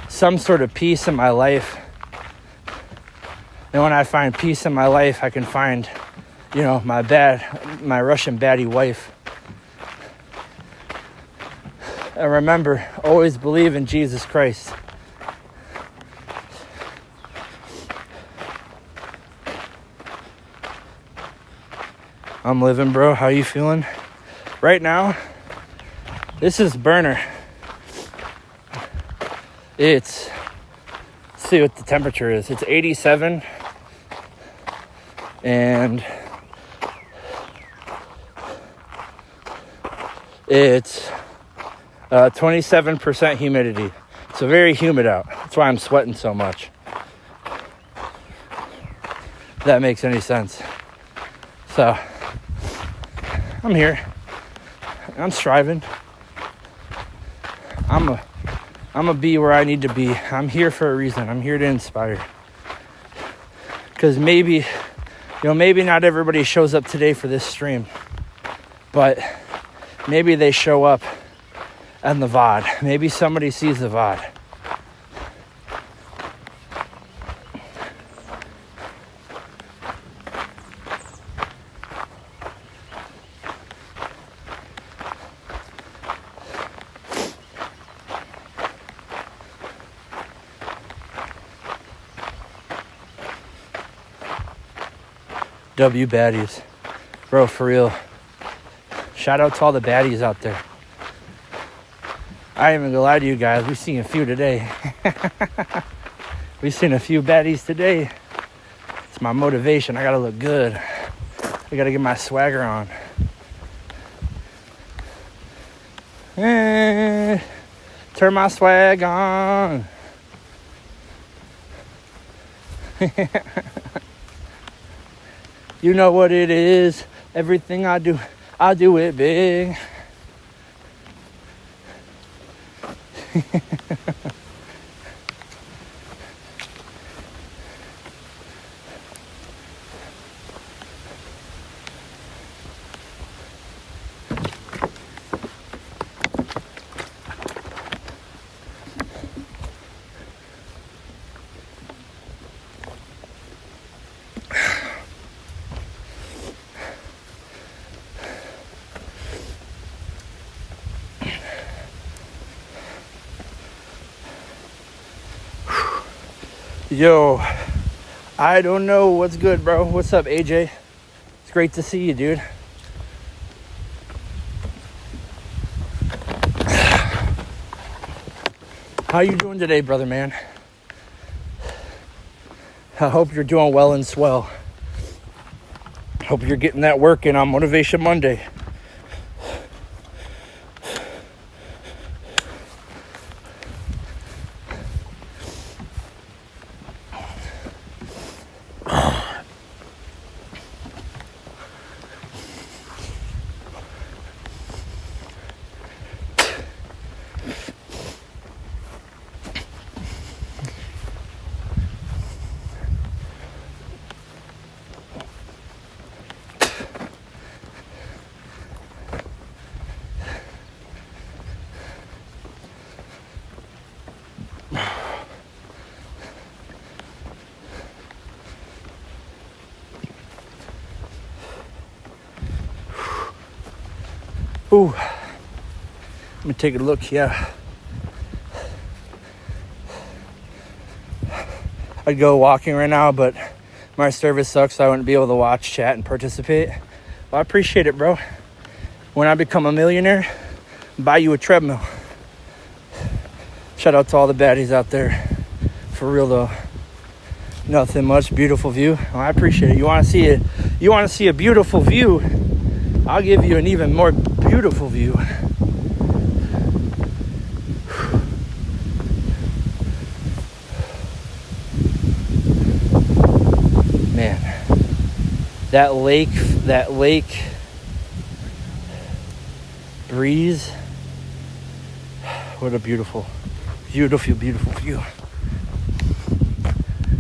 some sort of peace in my life. And when I find peace in my life, I can find, you know, my Russian baddie wife. And remember, always believe in Jesus Christ. I'm living, bro. How you feeling? Right now, this is burner. Let's see what the temperature is. It's 87. And it's 27% humidity. So very humid out. That's why I'm sweating so much. If that makes any sense. So I'm here. I'm striving. I'm a be where I need to be. I'm here for a reason. I'm here to inspire. Because maybe not everybody shows up today for this stream, but maybe they show up on the VOD. Maybe somebody sees the VOD. W baddies. Bro, for real. Shout out to all the baddies out there. I ain't even gonna lie to you guys. We've seen a few today. We've seen a few baddies today. It's my motivation. I gotta look good. I gotta get my swagger on. Turn my swag on. You know what it is. Everything I do it big. Yo, I don't know what's good, bro. What's up, AJ? It's great to see you, dude. How you doing today, brother man? I hope you're doing well and swell. Hope you're getting that work in on Motivation Monday. Ooh, let me take a look. Yeah, I'd go walking right now, but my service sucks, so I wouldn't be able to watch, chat, and participate. Well, I appreciate it, bro. When I become a millionaire, buy you a treadmill. Shout out to all the baddies out there. For real though, nothing much. Beautiful view. Well, I appreciate it. You want to see it? You want to see a beautiful view? I'll give you an even more beautiful view. Man, that lake breeze. What a beautiful view.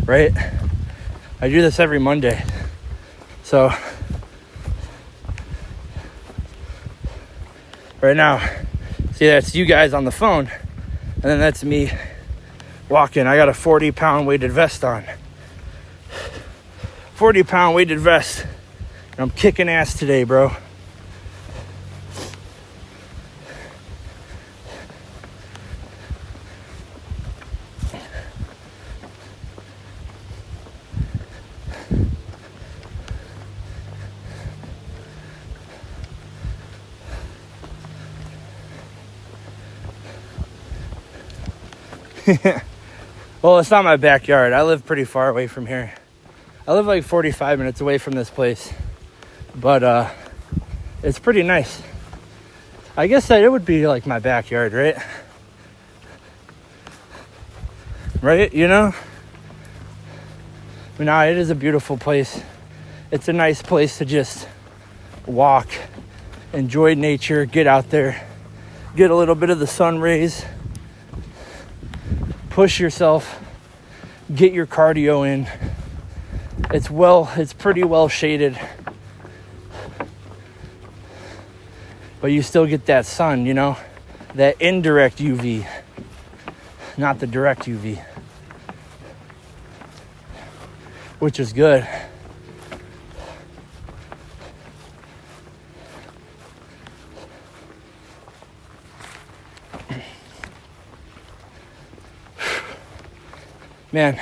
Right? I do this every Monday. So right now, see, that's you guys on the phone, and then that's me walking. I got a 40-pound weighted vest on. 40-pound weighted vest. And I'm kicking ass today, bro. Well, it's not my backyard. I live pretty far away from here. I live like 45 minutes away from this place. But it's pretty nice. I guess that it would be like my backyard, right? Right, you know? But no, it is a beautiful place. It's a nice place to just walk, enjoy nature, get out there, get a little bit of the sun rays, push yourself, get your cardio in. It's pretty well shaded, but you still get that sun, you know, that indirect UV, not the direct UV, which is good. Man,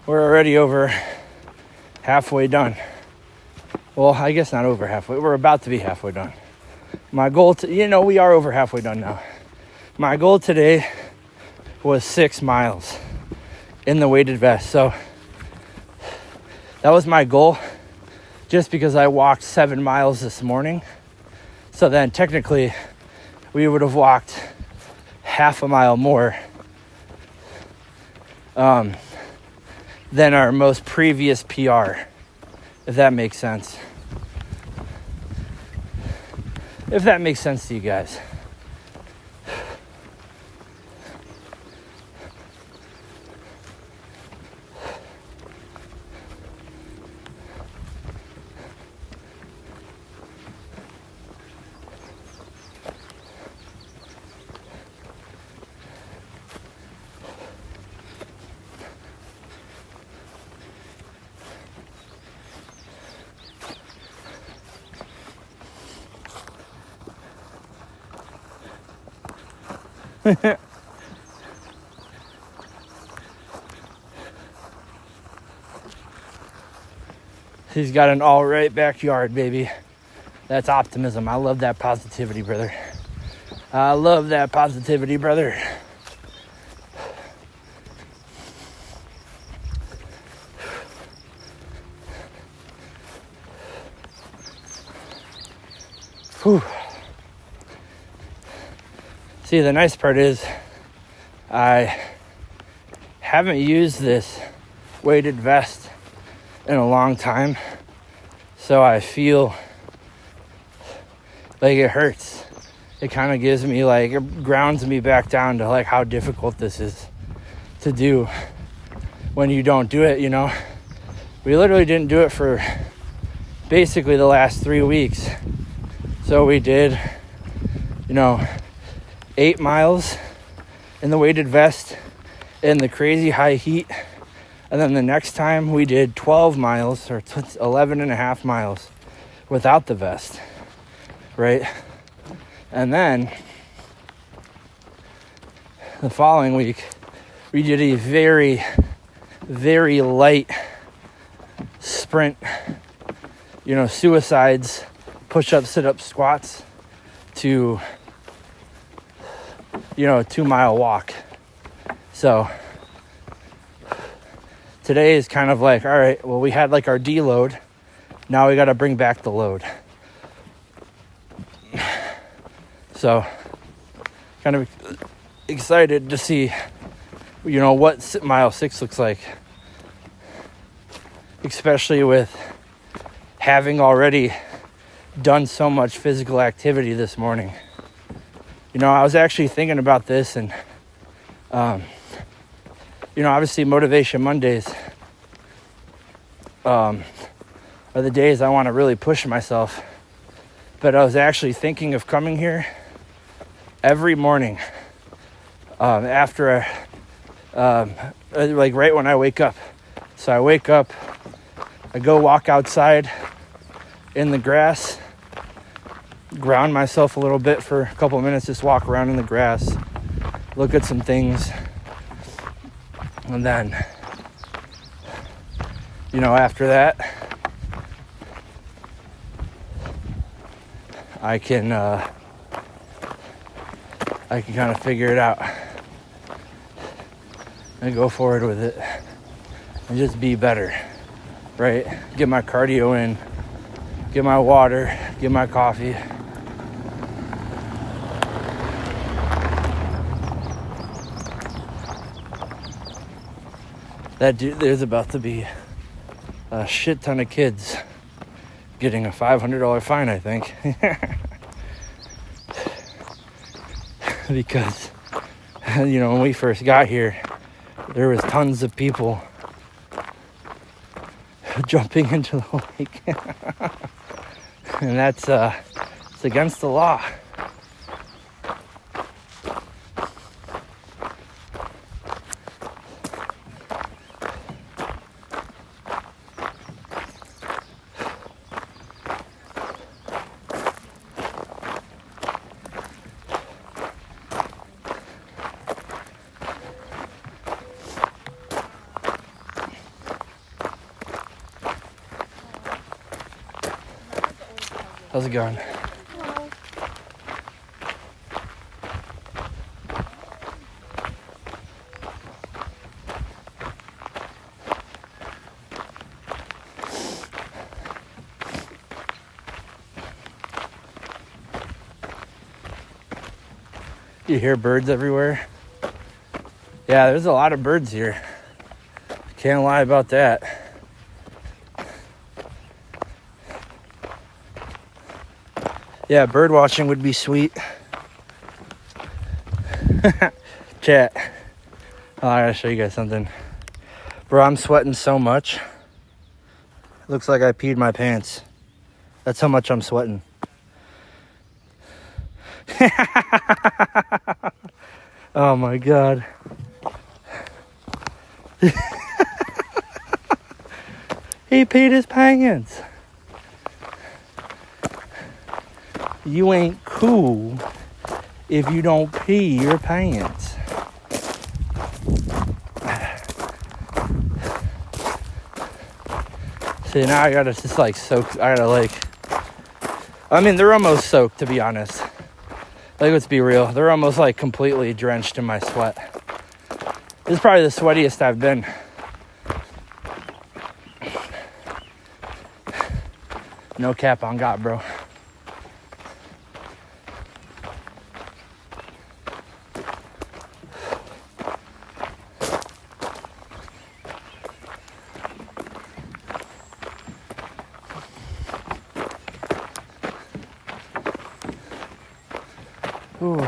we're already over halfway done. Well, I guess not over halfway. We're about to be halfway done. My goal, we are over halfway done now. My goal today was 6 miles in the weighted vest. So that was my goal just because I walked 7 miles this morning. So then technically we would have walked half a mile more than our most previous PR, if that makes sense. If that makes sense to you guys. He's got an all right backyard, baby. That's optimism. I love that positivity, brother. I love that positivity, brother. Whew. See, the nice part is I haven't used this weighted vest in a long time, so I feel like it hurts. It kind of gives me it grounds me back down to how difficult this is to do when you don't do it, you know. We literally didn't do it for basically the last 3 weeks. So we did, 8 miles in the weighted vest in the crazy high heat. And then the next time we did 12 miles or 11 and a half miles without the vest, right? And then the following week, we did a very, very light sprint, suicides, push-ups, sit-ups, squats to, a 2-mile walk. So today is kind of all right, well, we had our deload. Now we got to bring back the load. So kind of excited to see, what mile 6 looks like. Especially with having already done so much physical activity this morning. I was actually thinking about this and, obviously Motivation Mondays are the days I want to really push myself. But I was actually thinking of coming here every morning after, right when I wake up. So I wake up, I go walk outside in the grass, ground myself a little bit for a couple of minutes, just walk around in the grass, look at some things. And then, after that, I can kind of figure it out. and go forward with it and just be better, right? Get my cardio in, get my water, get my coffee. That dude, there's about to be a shit ton of kids getting a $500 fine, I think. Because, you know, when we first got here, there was tons of people jumping into the lake. And that's, it's against the law. How's it going? You hear birds everywhere? Yeah, there's a lot of birds here. Can't lie about that. Yeah, bird watching would be sweet. Chat. Oh, I gotta show you guys something. Bro, I'm sweating so much. Looks like I peed my pants. That's how much I'm sweating. Oh my God. He peed his pants. You ain't cool if you don't pee your pants. See, now I gotta just like soak. I gotta like, I mean, they're almost soaked, to be honest. Like, let's be real. They're almost like completely drenched in my sweat. This is probably the sweatiest I've been. No cap on God, bro. Ooh.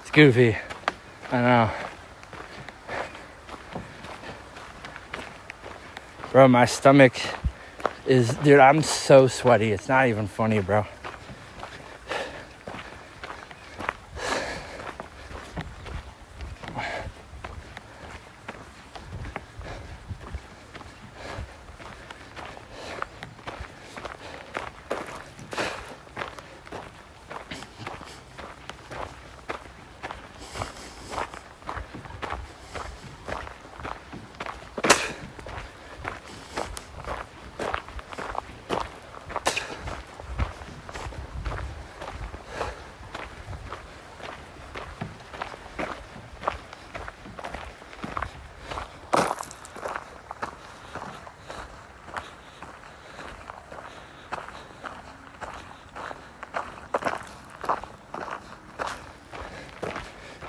It's goofy. I know. Bro, my stomach is, dude, I'm so sweaty. It's not even funny, bro.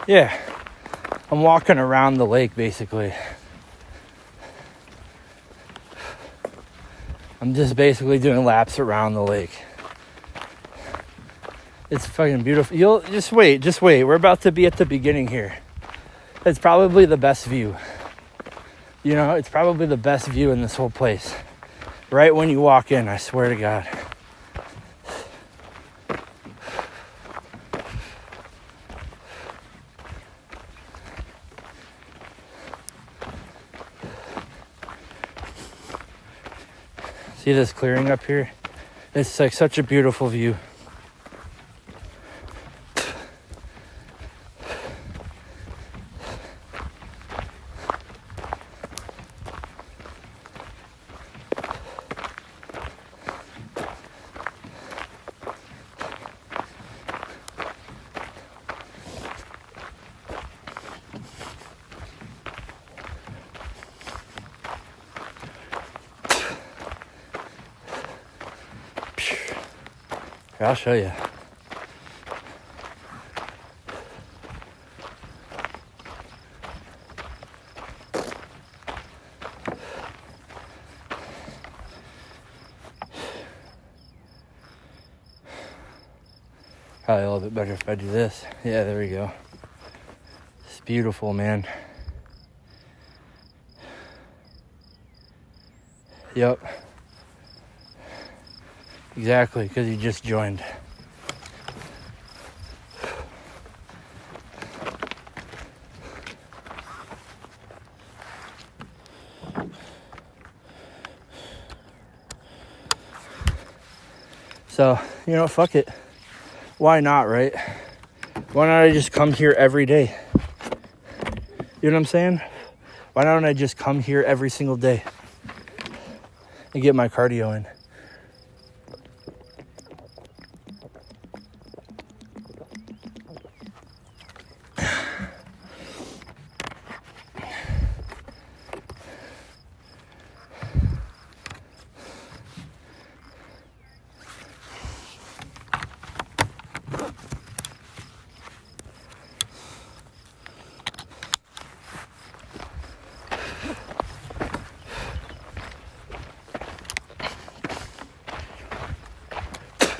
Yeah, I'm walking around the lake basically. I'm just basically doing laps around the lake. It's fucking beautiful. You'll just wait. We're about to be at the beginning here. It's probably the best view. You know, it's probably the best view in this whole place. Right when you walk in, I swear to God. See this clearing up here? It's like such a beautiful view. Here, I'll show you. Probably a little bit better if I do this. Yeah, there we go. It's beautiful, man. Yep. Exactly, because you just joined. So, you know, fuck it. Why not, right? Why not I just come here every day? You know what I'm saying? Why don't I just come here every single day and get my cardio in?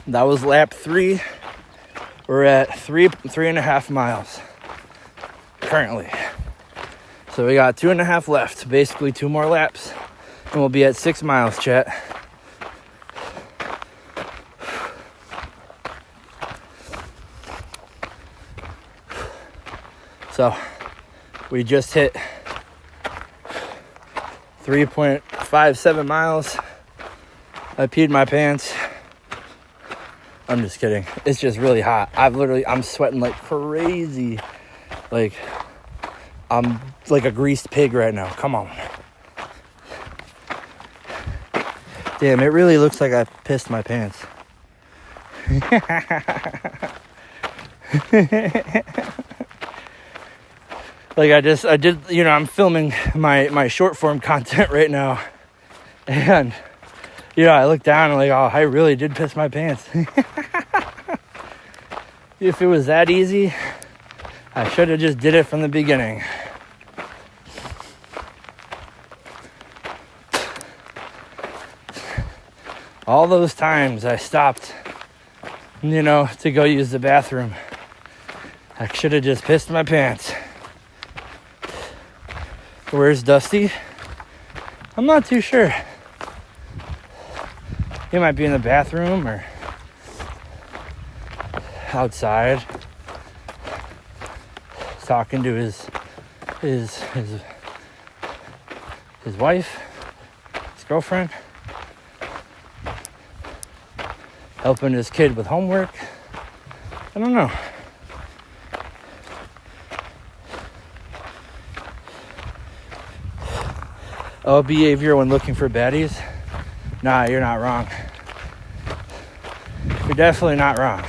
That was lap 3. We're at 3.5 miles currently. So we got 2.5 left, basically 2 more laps, and we'll be at 6 miles, chat. So we just hit 3.57 miles. I peed my pants. I'm just kidding. It's just really hot. I'm sweating like crazy. Like, I'm like a greased pig right now. Come on. Damn, it really looks like I pissed my pants. Like I did, you know, I'm filming my short form content right now. And, you know, I look down and like, oh, I really did piss my pants. If it was that easy, I should have just did it from the beginning. All those times I stopped, you know, to go use the bathroom, I should have just pissed my pants. Where's Dusty? I'm not too sure. He might be in the bathroom or outside talking to his wife, his girlfriend, helping his kid with homework. I don't know. Oh, behavior when looking for baddies? Nah, you're not wrong. You're definitely not wrong.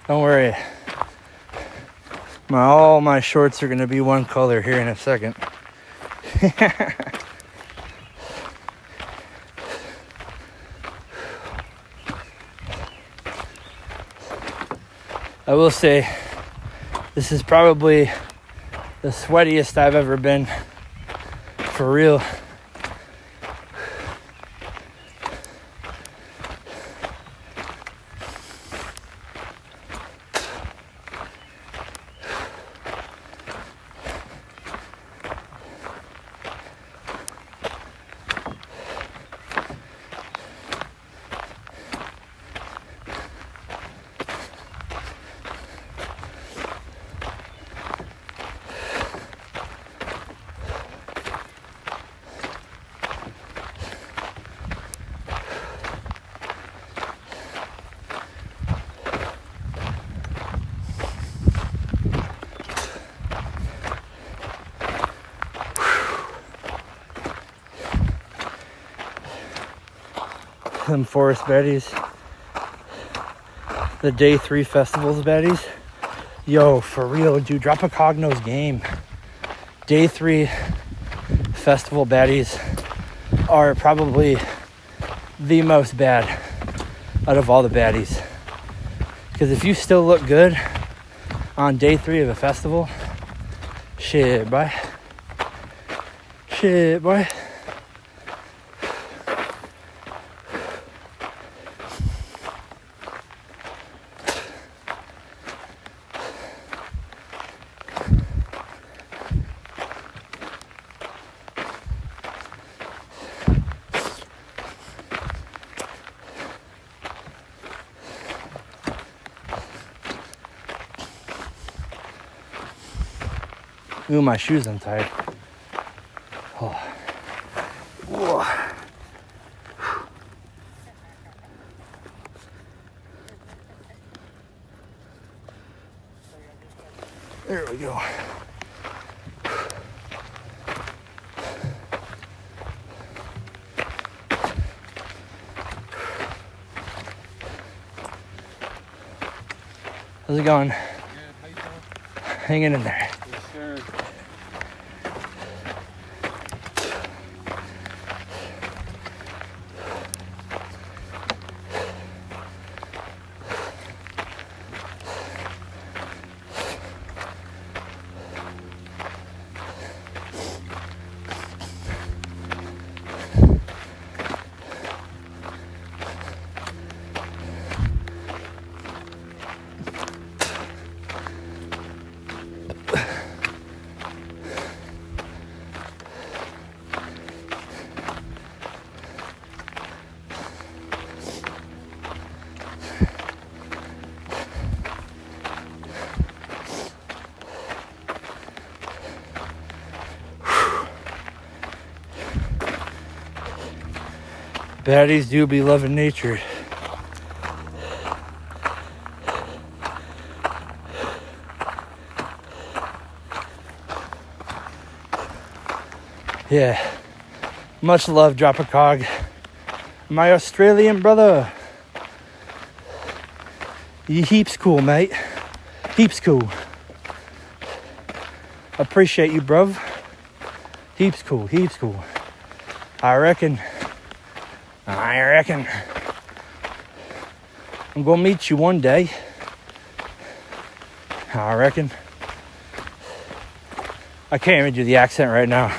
Don't worry. All my shorts are going to be one color here in a second. I will say, this is probably the sweatiest I've ever been For real. Them forest baddies. The day 3 festivals baddies. Yo, for real, dude, Drop a Cognos game. Day 3 festival baddies are probably the most bad out of all the baddies. Because if you still look good on day 3 of a festival, shit, boy. Shit, boy. Ooh, my shoes untied. Oh. Whoa. There we go. How's it going? Good. How you doing? Hanging in there. Yes, sir. Baddies do be loving nature. Yeah. Much love, Drop a Cog. My Australian brother. You heaps cool, mate. Heaps cool. Appreciate you, bruv. Heaps cool, heaps cool. I reckon I'm gonna meet you one day. I reckon. I can't even do the accent right now.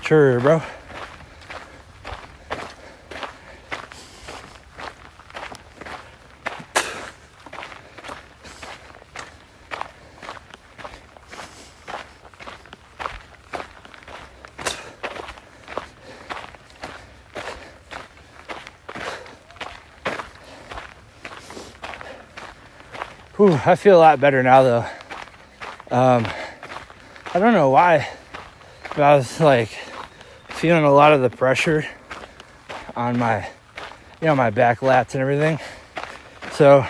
Sure, bro. Whew, I feel a lot better now, though. I don't know why, but I was like feeling a lot of the pressure on my, my back lats and everything. So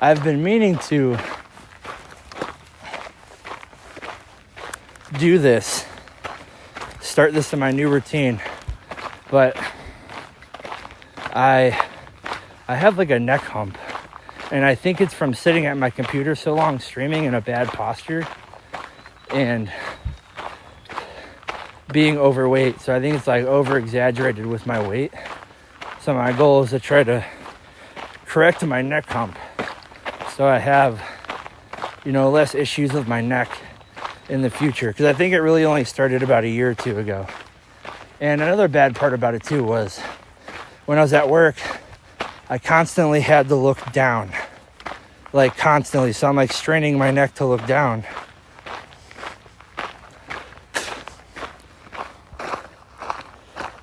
I've been meaning to do this, start this in my new routine, but I I have like a neck hump, and I think it's from sitting at my computer so long streaming in a bad posture and being overweight. So I think it's like over exaggerated with my weight. So my goal is to try to correct my neck hump so I have, you know, less issues with my neck in the future, because I think it really only started about a year or two ago. And another bad part about it too was when I was at work, I constantly had to look down, like constantly. So I'm like straining my neck to look down.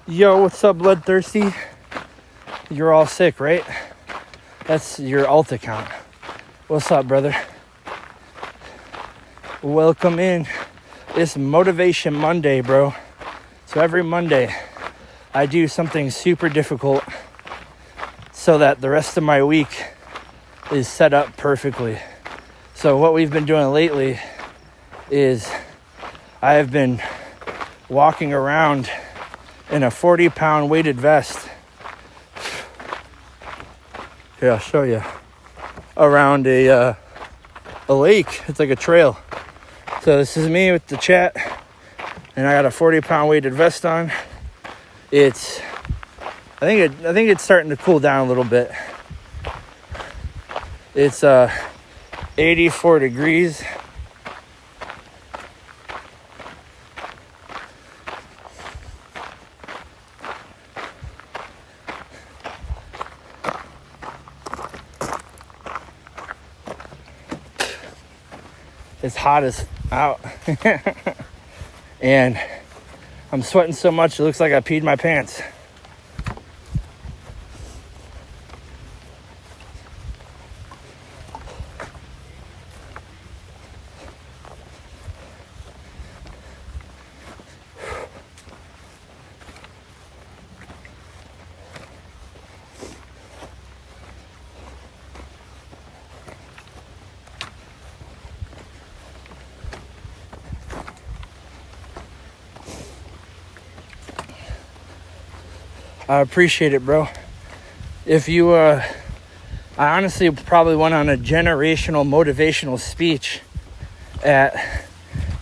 Yo, what's up, Bloodthirsty? You're all sick, right? That's your alt account. What's up, brother? Welcome in. It's Motivation Monday, bro. So every Monday, I do something super difficult so that the rest of my week is set up perfectly. So what we've been doing lately is I have been walking around in a 40-pound weighted vest. Here, I'll show you. Around a lake. It's like a trail. So this is me with the chat, and I got a 40-pound weighted vest on. I think it's starting to cool down a little bit. It's 84 degrees. It's hot as out. And I'm sweating so much it looks like I peed my pants. I appreciate it, bro. If you, I honestly probably went on a generational motivational speech at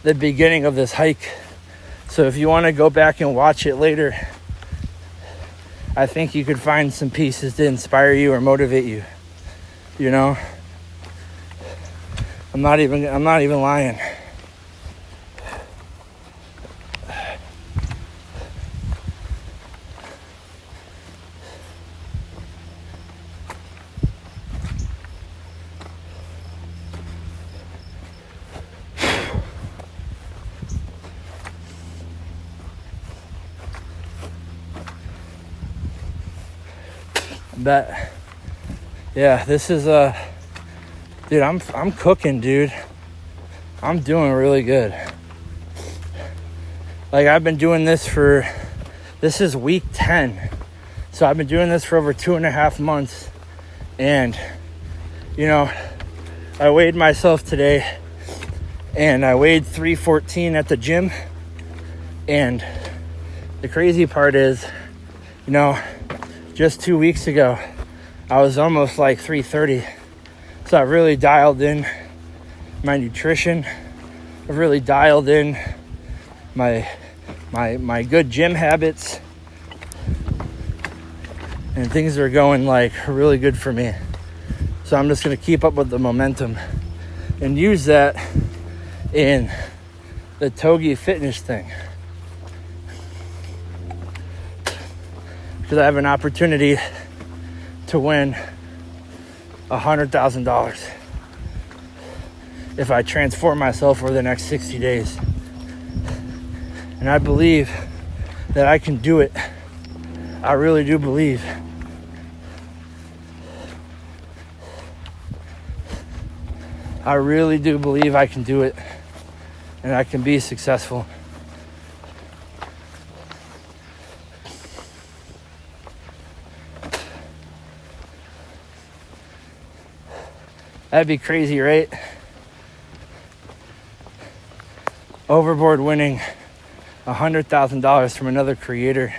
the beginning of this hike. So if you want to go back and watch it later, I think you could find some pieces to inspire you or motivate you. You know, I'm not even lying. But yeah, this is dude, I'm cooking, dude. I'm doing really good. Like, I've been doing this this is week 10. So I've been doing this for over 2.5 months. And, you know, I weighed myself today and I weighed 314 at the gym. And the crazy part is, you know, just 2 weeks ago, I was almost like 330. So I've really dialed in my nutrition. I've really dialed in my good gym habits. And things are going like really good for me. So I'm just going to keep up with the momentum and use that in the Togi fitness thing. Because I have an opportunity to win $100,000 if I transform myself over the next 60 days. And I believe that I can do it. I really do believe. I really do believe I can do it, and I can be successful. That'd be crazy, right? Overboard winning $100,000 from another creator.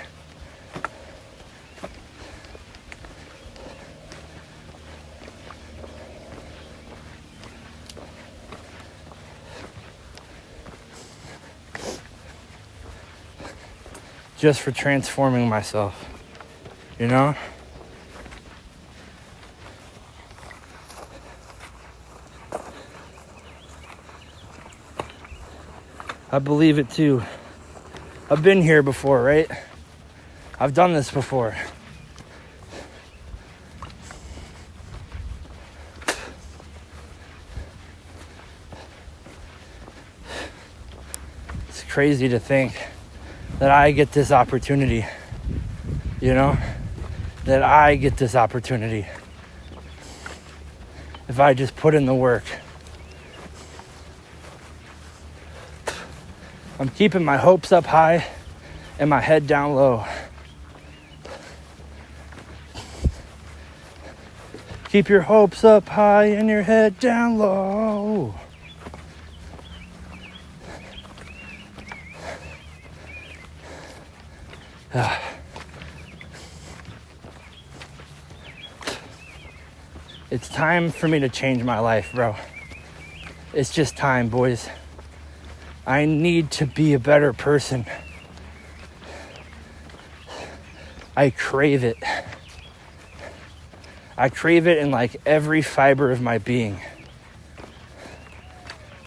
just for transforming myself, you know? I believe it too. I've been here before, right? I've done this before. It's crazy to think that I get this opportunity, you know? That I get this opportunity. If I just put in the work. I'm keeping my hopes up high and my head down low. Keep your hopes up high and your head down low. It's time for me to change my life, bro. It's just time, boys. I need to be a better person. I crave it. I crave it in like every fiber of my being.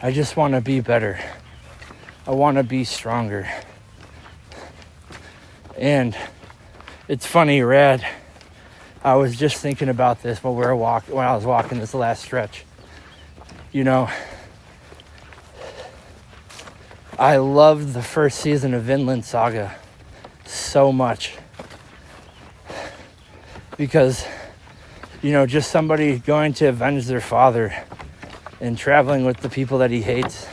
I just want to be better. I want to be stronger. And it's funny, Rad. I was just thinking about this when I was walking this last stretch. You know, I loved the first season of Vinland Saga so much because, you know, just somebody going to avenge their father and traveling with the people that he hates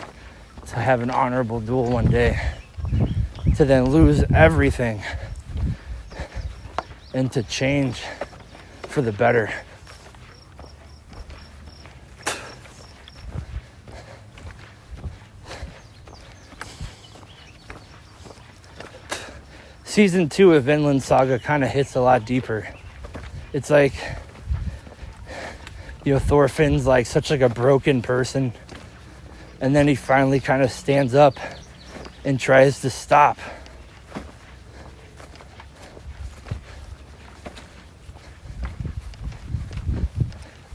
to have an honorable duel one day, to then lose everything and to change for the better. Season 2 of Vinland Saga kind of hits a lot deeper. It's like, you know, Thorfinn's like such like a broken person, and then he finally kind of stands up and tries to stop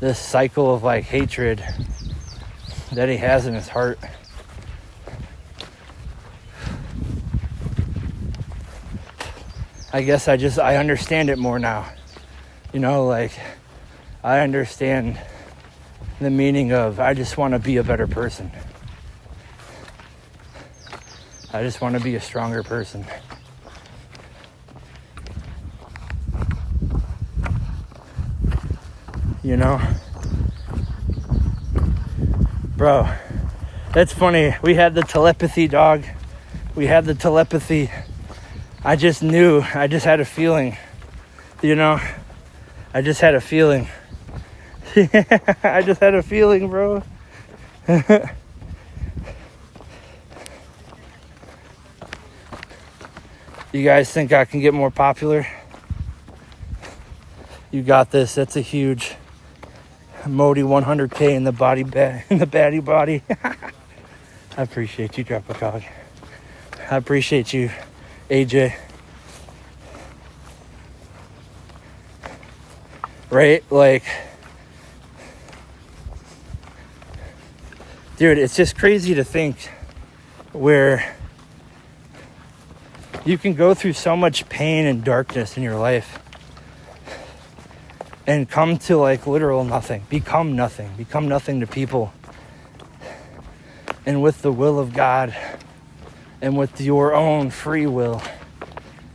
this cycle of like hatred that he has in his heart. I guess I understand it more now. You know, like, I understand the meaning of I just want to be a better person. I just want to be a stronger person. You know? Bro, that's funny. We had the telepathy, dog. We had the telepathy. I just knew. I just had a feeling. You know? I just had a feeling. I just had a feeling, bro. You guys think I can get more popular? You got this. That's a huge Modi 100K in the body in the baddie body. I appreciate you, Drop a Cog. I appreciate you, AJ. Right? Like, dude, it's just crazy to think where you can go through so much pain and darkness in your life and come to like literal nothing, become nothing to people. And with the will of God and with your own free will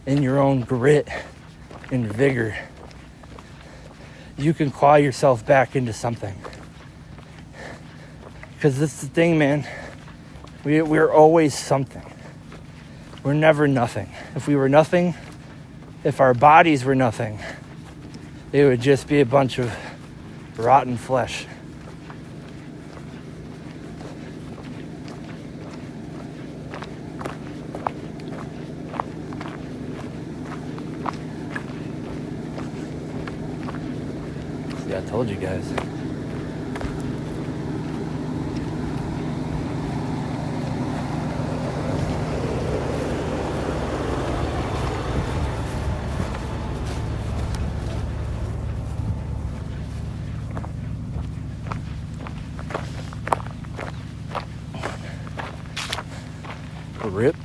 and your own grit and vigor, you can claw yourself back into something. Because that's the thing, man. We're always something. We're never nothing. If we were nothing, if our bodies were nothing, it would just be a bunch of rotten flesh. See, I told you guys. Rip.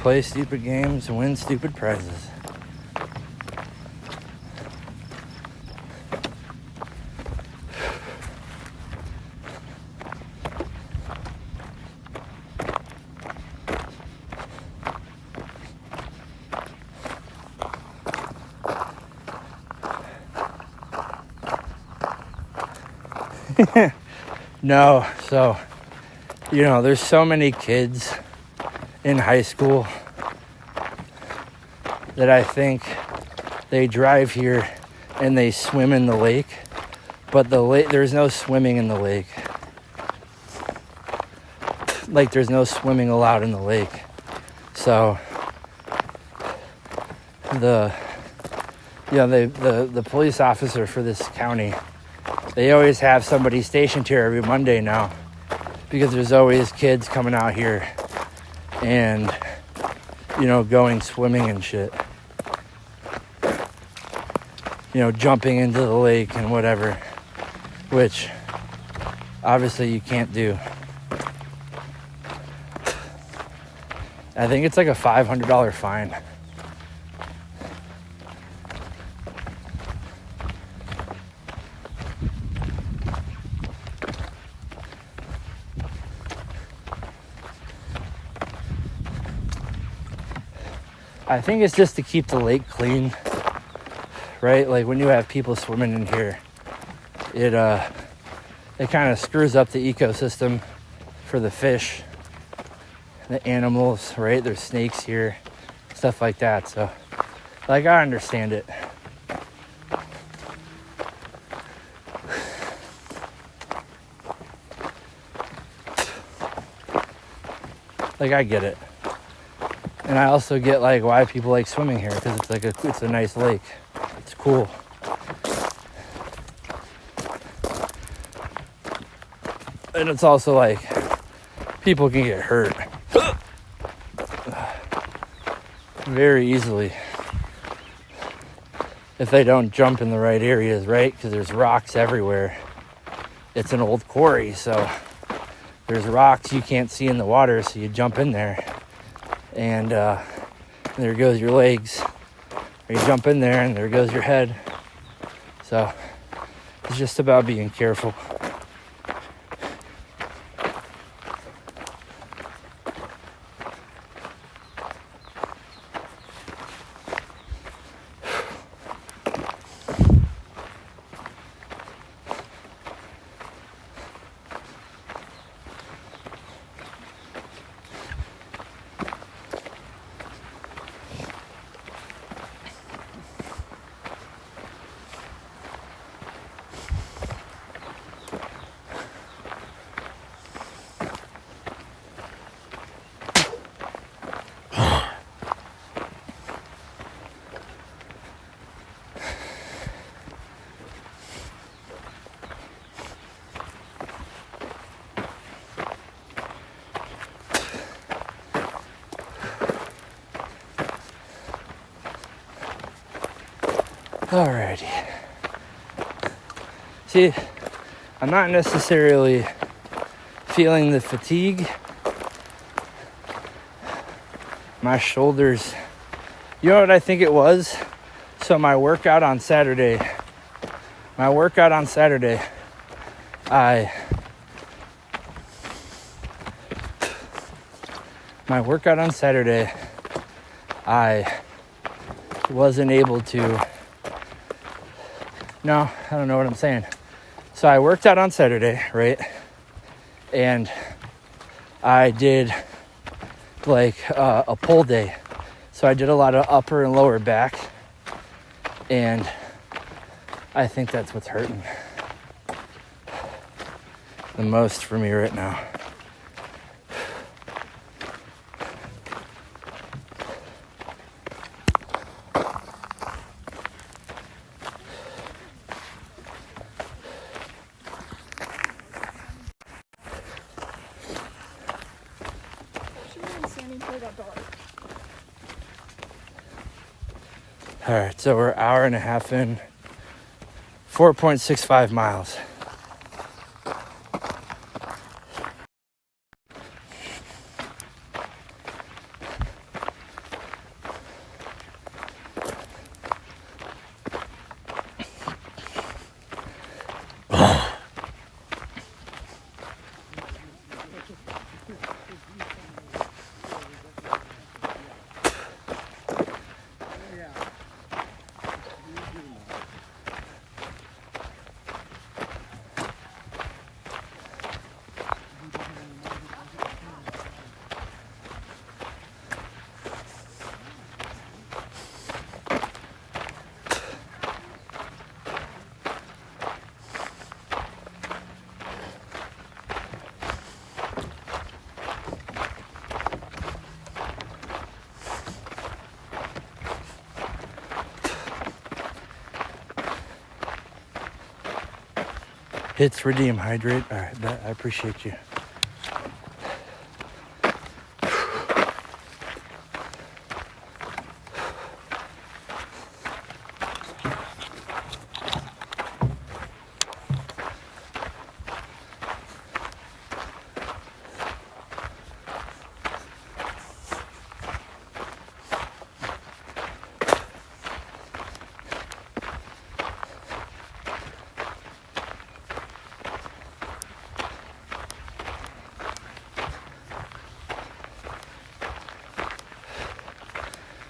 Play stupid games and win stupid prizes. No, so, you know, there's so many kids in high school that I think they drive here and they swim in the lake, but the lake, there's no swimming in the lake. Like, there's no swimming allowed in the lake. So the police officer for this county, they always have somebody stationed here every Monday now, because there's always kids coming out here and, you know, going swimming and shit. You know, jumping into the lake and whatever, which obviously you can't do. I think it's like a $500 fine. I think it's just to keep the lake clean, right? Like when you have people swimming in here, it kind of screws up the ecosystem for the fish, the animals, right? There's snakes here, stuff like that. So, like, I understand it. Like, I get it. And I also get, like, why people like swimming here, because it's like it's a nice lake. It's cool. And it's also like people can get hurt very easily if they don't jump in the right areas, right? Because there's rocks everywhere. It's an old quarry, so there's rocks you can't see in the water, so you jump in there. And there goes your legs. Or you jump in there and there goes your head. So it's just about being careful. Alrighty. See, I'm not necessarily feeling the fatigue. My shoulders, you know what I think it was? So my workout on Saturday, I wasn't able to. No, I don't know what I'm saying. So I worked out on Saturday, right? And I did like a pull day. So I did a lot of upper and lower back. And I think that's what's hurting the most for me right now. All right, so we're an hour and a half in, 4.65 miles. Hits redeem, hydrate. All right, I appreciate you.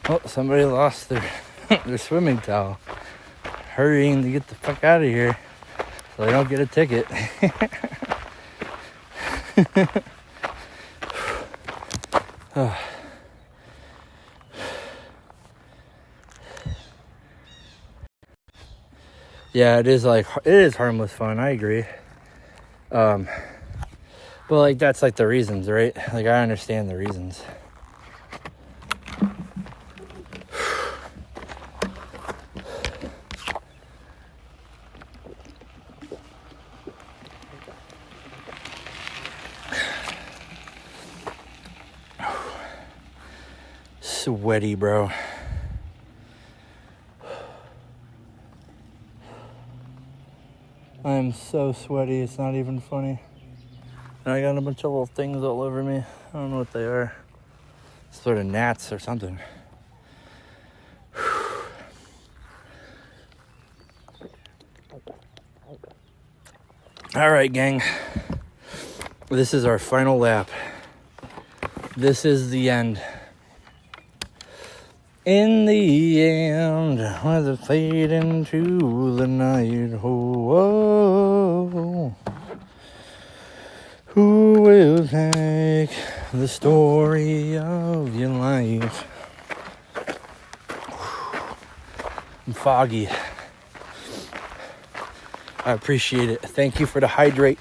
Oh, somebody lost their their swimming towel. Hurrying to get the fuck out of here so they don't get a ticket. Oh. Yeah, it is harmless fun. I agree. But like that's like the reasons, right? Like I understand the reasons. Sweaty, bro. I am so sweaty, it's not even funny. And I got a bunch of little things all over me. I don't know what they are. Sort of gnats or something. All right, gang. This is our final lap. This is the end. In the end, with the fade into the night, oh, who will take the story of your life? I'm foggy. I appreciate it. Thank you for the hydrate.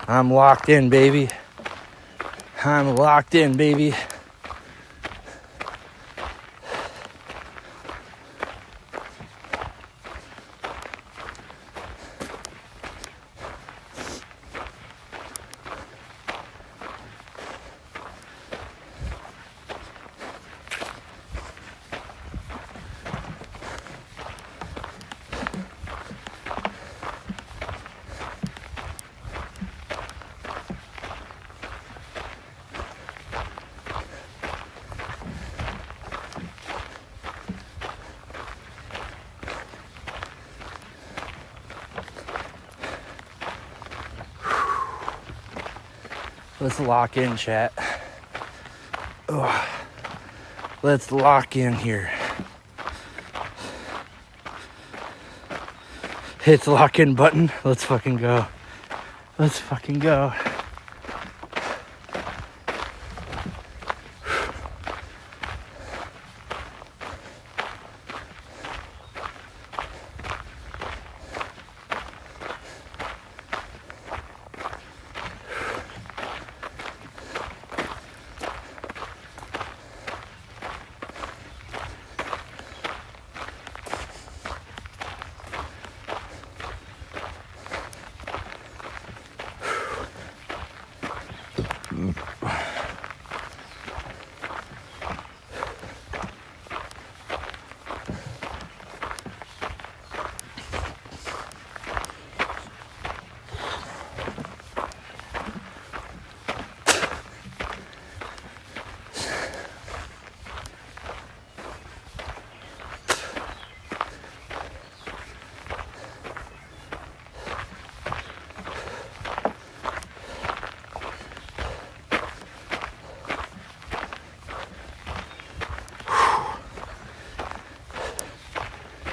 I'm locked in, baby. I'm locked in, baby. Let's lock in, chat. Ugh. Let's lock in here. Hit the lock in button. Let's fucking go. Let's fucking go.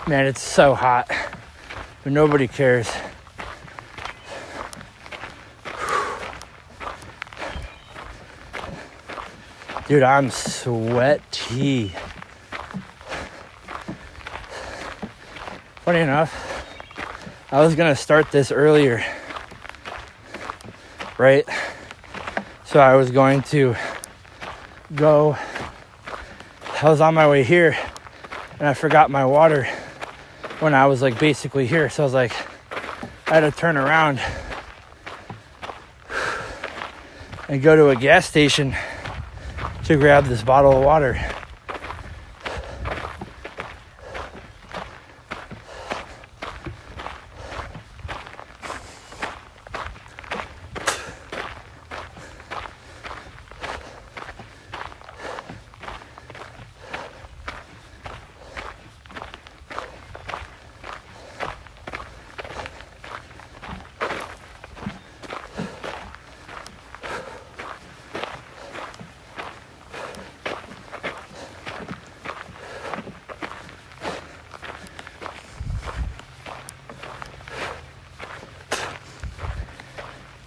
Man, it's so hot, but nobody cares. Dude, I'm sweaty. Funny enough, I was gonna start this earlier, right? So I was going to go, I was on my way here, and I forgot my water when I was like basically here. So I was like, I had to turn around and go to a gas station to grab this bottle of water.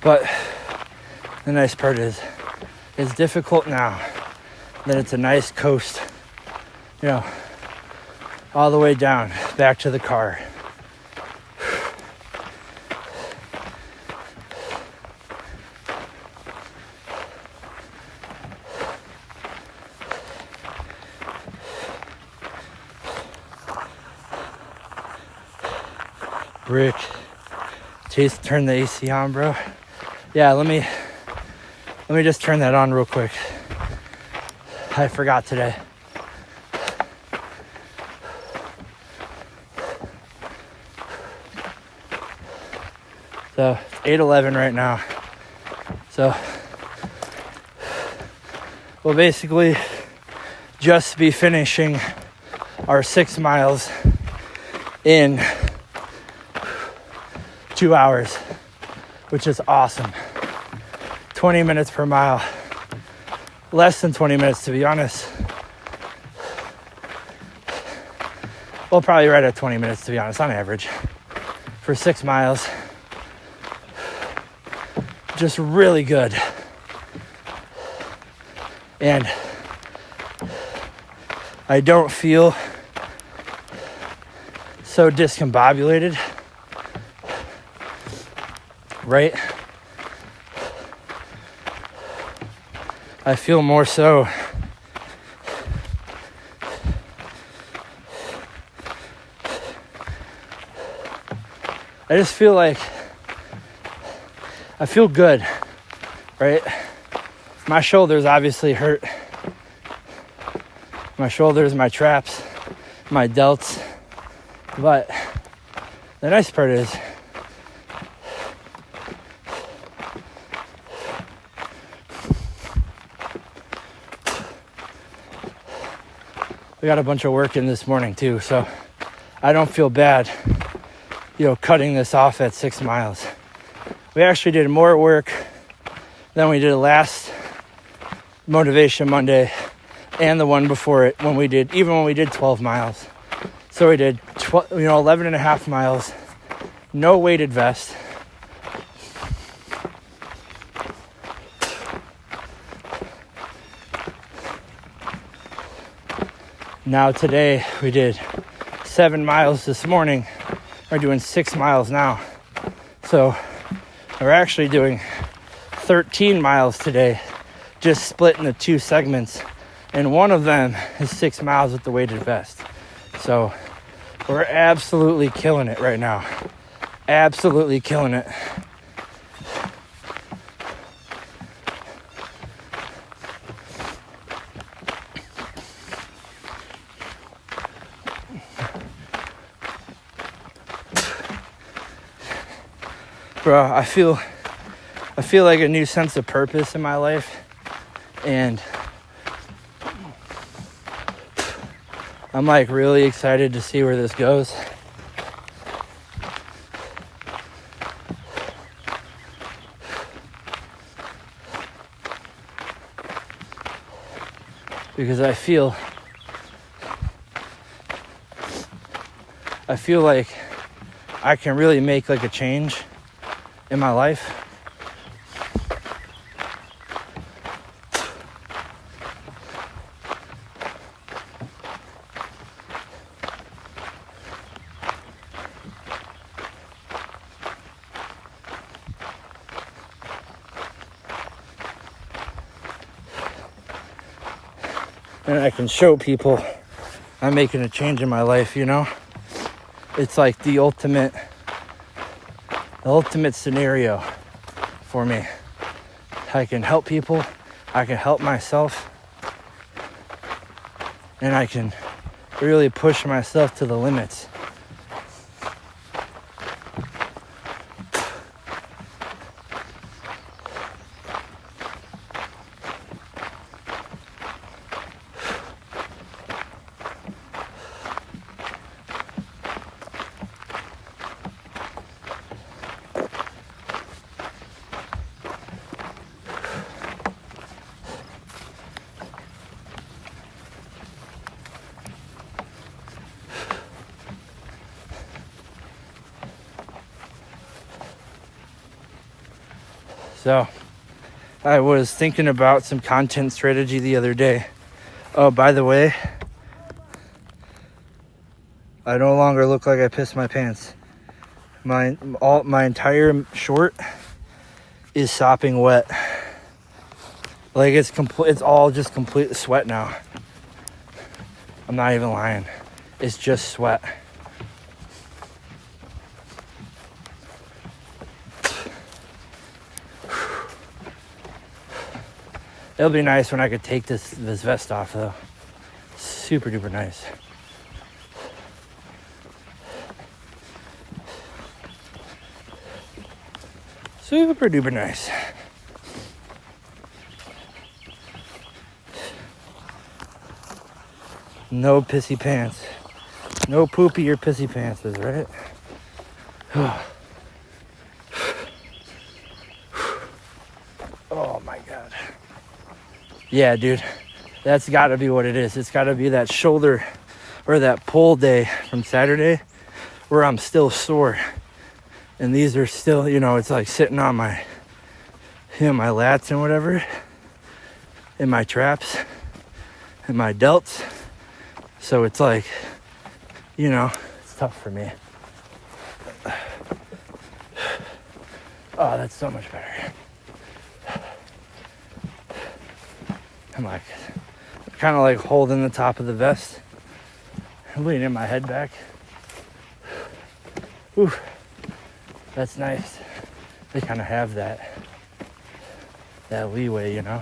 But the nice part is, it's difficult now. Then it's a nice coast, you know, all the way down, back to the car. Rick, turn the AC on, bro. Yeah, let me just turn that on real quick. I forgot today. So it's 8:11 right now. So we'll basically just be finishing our 6 miles in 2 hours, which is awesome. 20 minutes per mile. Less than 20 minutes, to be honest. Well, probably right at 20 minutes, to be honest, on average. For 6 miles. Just really good. And I don't feel so discombobulated. Right? I feel more so I just feel like I feel good, right? My shoulders obviously hurt. My shoulders, my traps, my delts. But the nice part is we got a bunch of work in this morning too, so I don't feel bad, you know, cutting this off at 6 miles. We actually did more work than we did last Motivation Monday and the one before it when we did 12 miles. So we did 11 and a half miles, no weighted vest. Now today we did 7 miles this morning. We're doing 6 miles now. So we're actually doing 13 miles today, just split into 2 segments. And one of them is 6 miles with the weighted vest. So we're absolutely killing it right now. Absolutely killing it. Bro, I feel like a new sense of purpose in my life, and I'm like really excited to see where this goes. Because I feel like I can really make like a change in my life. And I can show people I'm making a change in my life, you know? It's like the ultimate scenario for me. I can help people, I can help myself, and I can really push myself to the limits. So, I was thinking about some content strategy the other day. Oh, by the way, I no longer look like I pissed my pants. My entire short is sopping wet. Like it's all just complete sweat now. I'm not even lying. It's just sweat. It'll be nice when I could take this vest off though. Super duper nice. Super duper nice. No pissy pants. No poopy or pissy pants, right? Oh my God. Yeah, dude. That's gotta be what it is. It's gotta be that shoulder or that pull day from Saturday where I'm still sore. And these are still, you know, it's like sitting on my, you know, my lats and whatever, and my traps, and my delts. So it's like, you know, it's tough for me. Oh, that's so much better. I'm like, kind of like holding the top of the vest, leaning my head back. Ooh, that's nice. They kind of have that leeway, you know.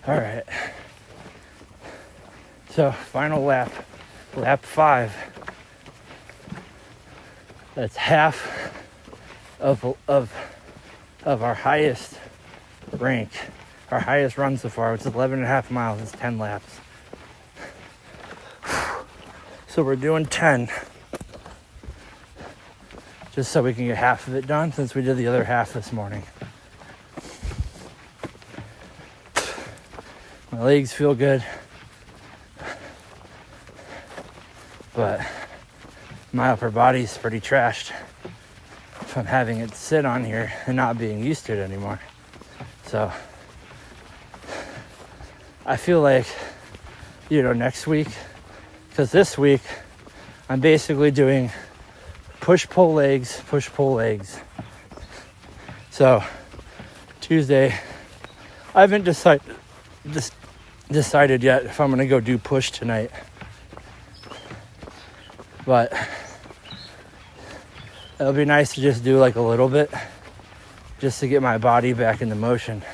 All right. So final lap 5. That's half of our highest rank, our highest run so far, which is 11.5 miles. It's 10 laps. So we're doing 10, just so we can get half of it done, since we did the other half this morning. My legs feel good, but my upper body's pretty trashed from having it sit on here and not being used to it anymore. So I feel like, you know, next week, because this week I'm basically doing push-pull legs. So Tuesday, I haven't decided yet if I'm gonna go do push tonight, but it'll be nice to just do like a little bit, just to get my body back into motion.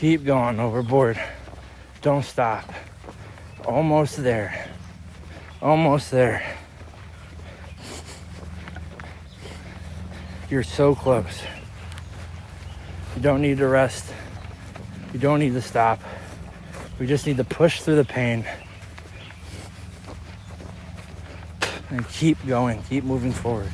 Keep going overboard. Don't stop. Almost there. Almost there. You're so close. You don't need to rest. You don't need to stop. We just need to push through the pain and keep going, keep moving forward.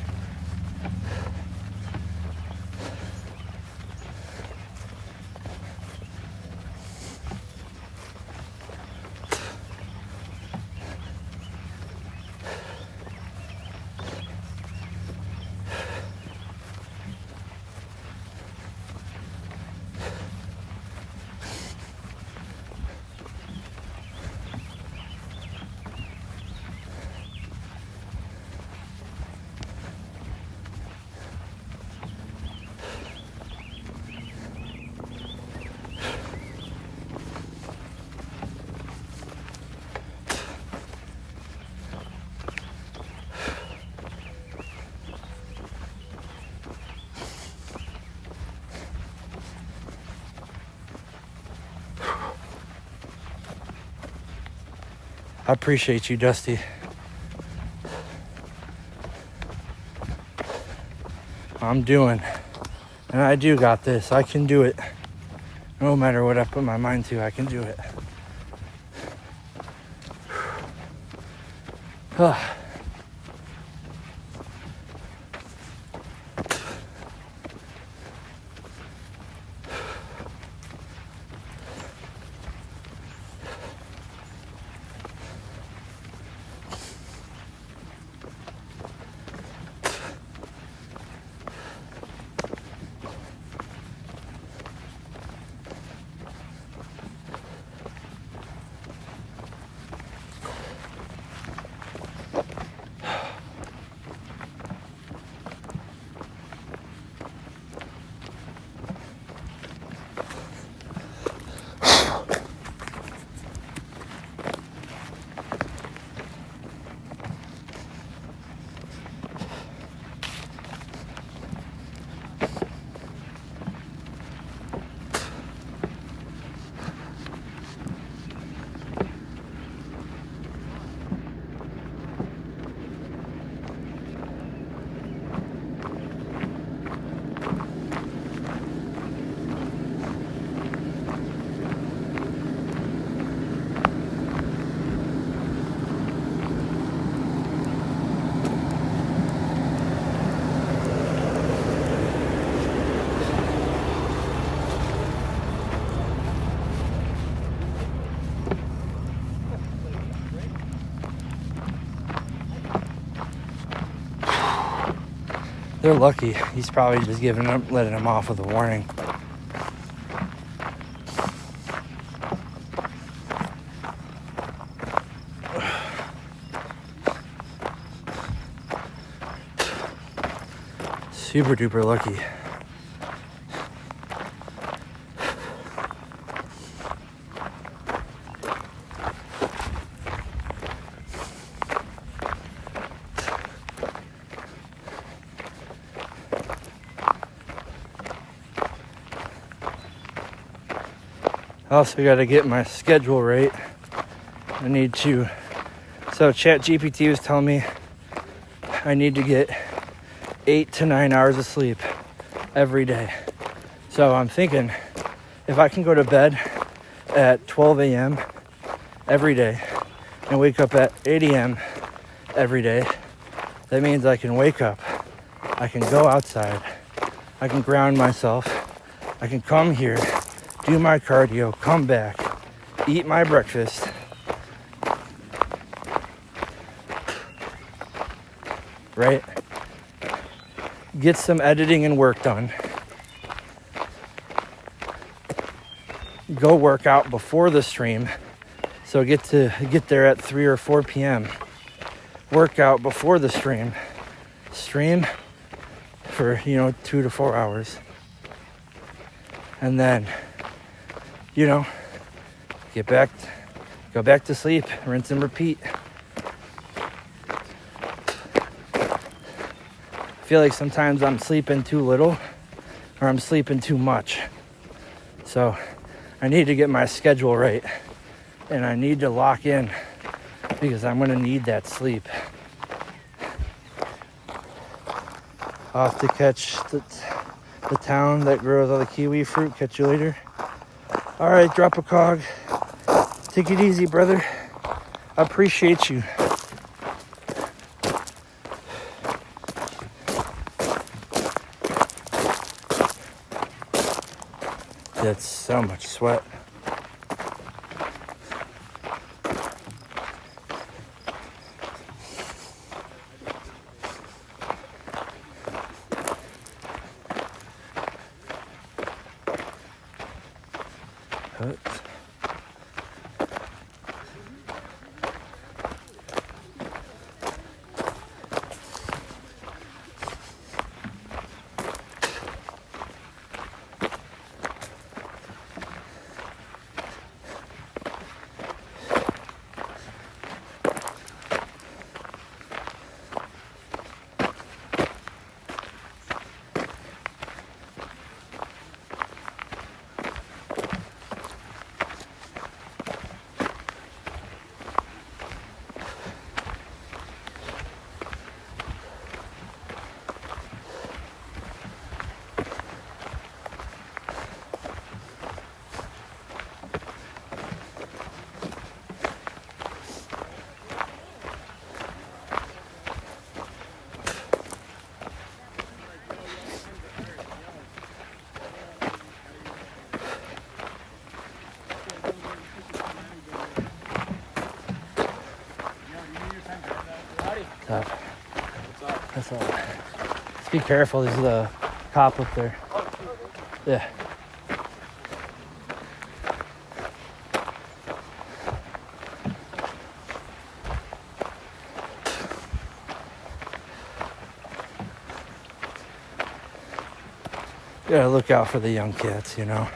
I appreciate you, Dusty. I'm doing, and I do got this. I can do it. No matter what I put my mind to, I can do it. They're lucky. He's probably just letting him off with a warning. Super duper lucky. I also got to get my schedule right. I need to, so ChatGPT was telling me I need to get 8 to 9 hours of sleep every day. So I'm thinking if I can go to bed at 12 a.m. every day and wake up at 8 a.m. every day, that means I can wake up, I can go outside, I can ground myself, I can come here, do my cardio, come back, eat my breakfast, right? Get some editing and work done. Go work out before the stream, so get there at 3 or 4 p.m. Work out before the stream. Stream for 2 to 4 hours, and then go back to sleep, rinse and repeat. I feel like sometimes I'm sleeping too little or I'm sleeping too much. So I need to get my schedule right, and I need to lock in because I'm gonna need that sleep. Off to catch the town that grows all the kiwi fruit. Catch you later. All right, drop a cog. Take it easy, brother. I appreciate you. That's so much sweat. That's all. Just be careful. There's a cop up there. Yeah. Gotta look out for the young kids, you know.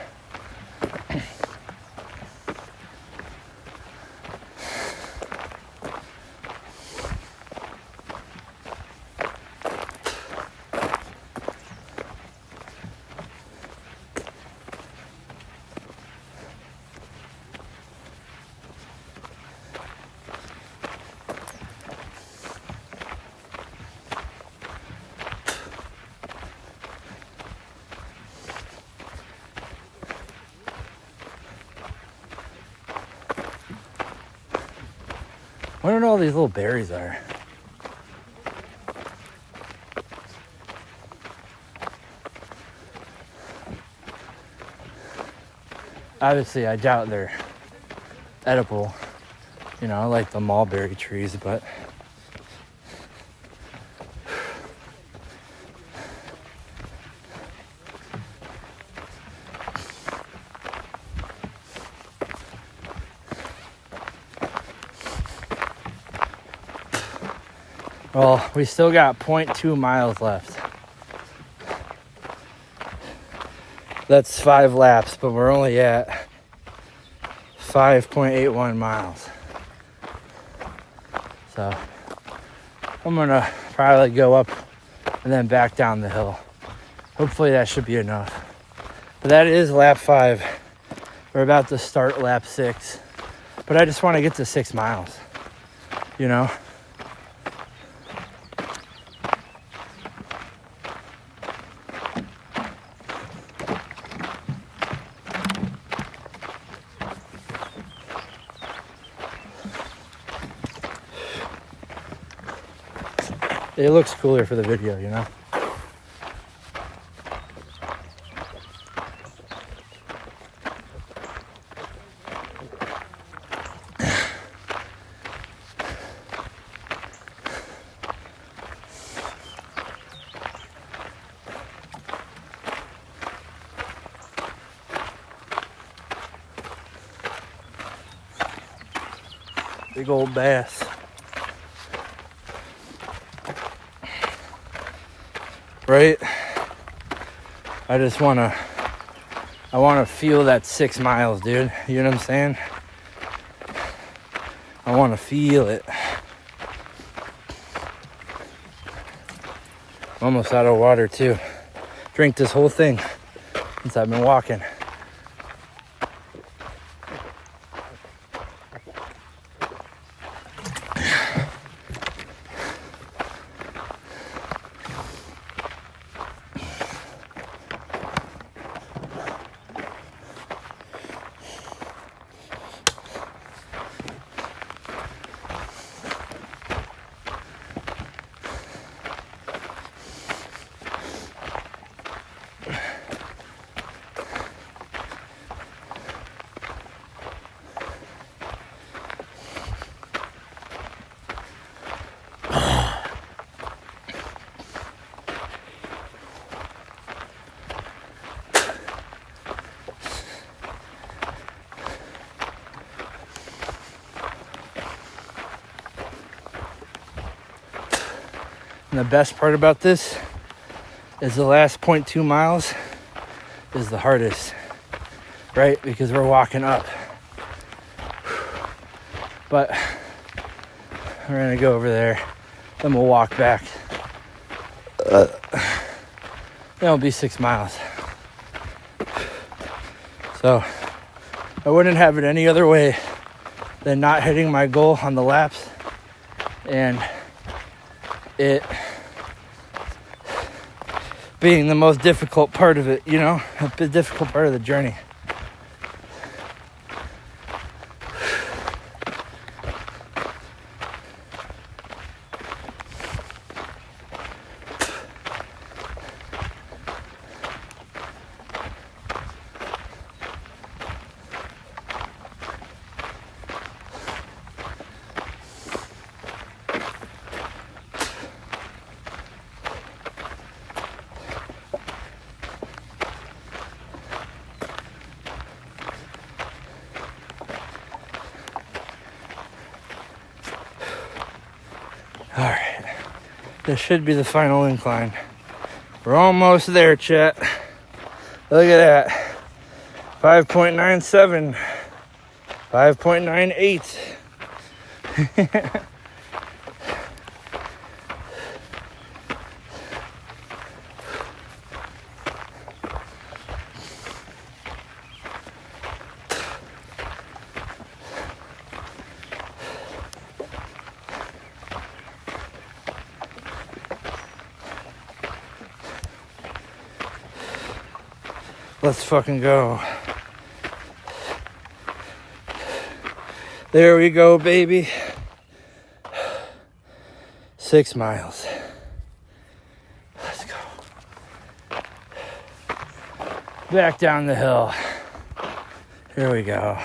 I wonder what all these little berries are. Obviously, I doubt they're edible, you know, like the mulberry trees, but well, we still got 0.2 miles left. That's 5 laps, but we're only at 5.81 miles. So I'm gonna probably go up and then back down the hill. Hopefully that should be enough. But that is lap 5. We're about to start lap 6. But I just want to get to 6 miles, you know? It looks cooler for the video, you know? Big old bass. Right? I just wanna feel that 6 miles, dude. You know what I'm saying? I wanna feel it. I'm almost out of water too. Drink this whole thing since I've been walking. And the best part about this is the last 0.2 miles is the hardest, right? Because we're walking up. But we're gonna go over there, then we'll walk back. It'll be 6 miles. So I wouldn't have it any other way than not hitting my goal on the laps and it being the most difficult part of it, you know, the difficult part of the journey. All right, this should be the final incline. We're almost there, chat. Look at that. 5.97, 5.98. Let's fucking go. There we go, baby. 6 miles. Let's go. Back down the hill. Here we go.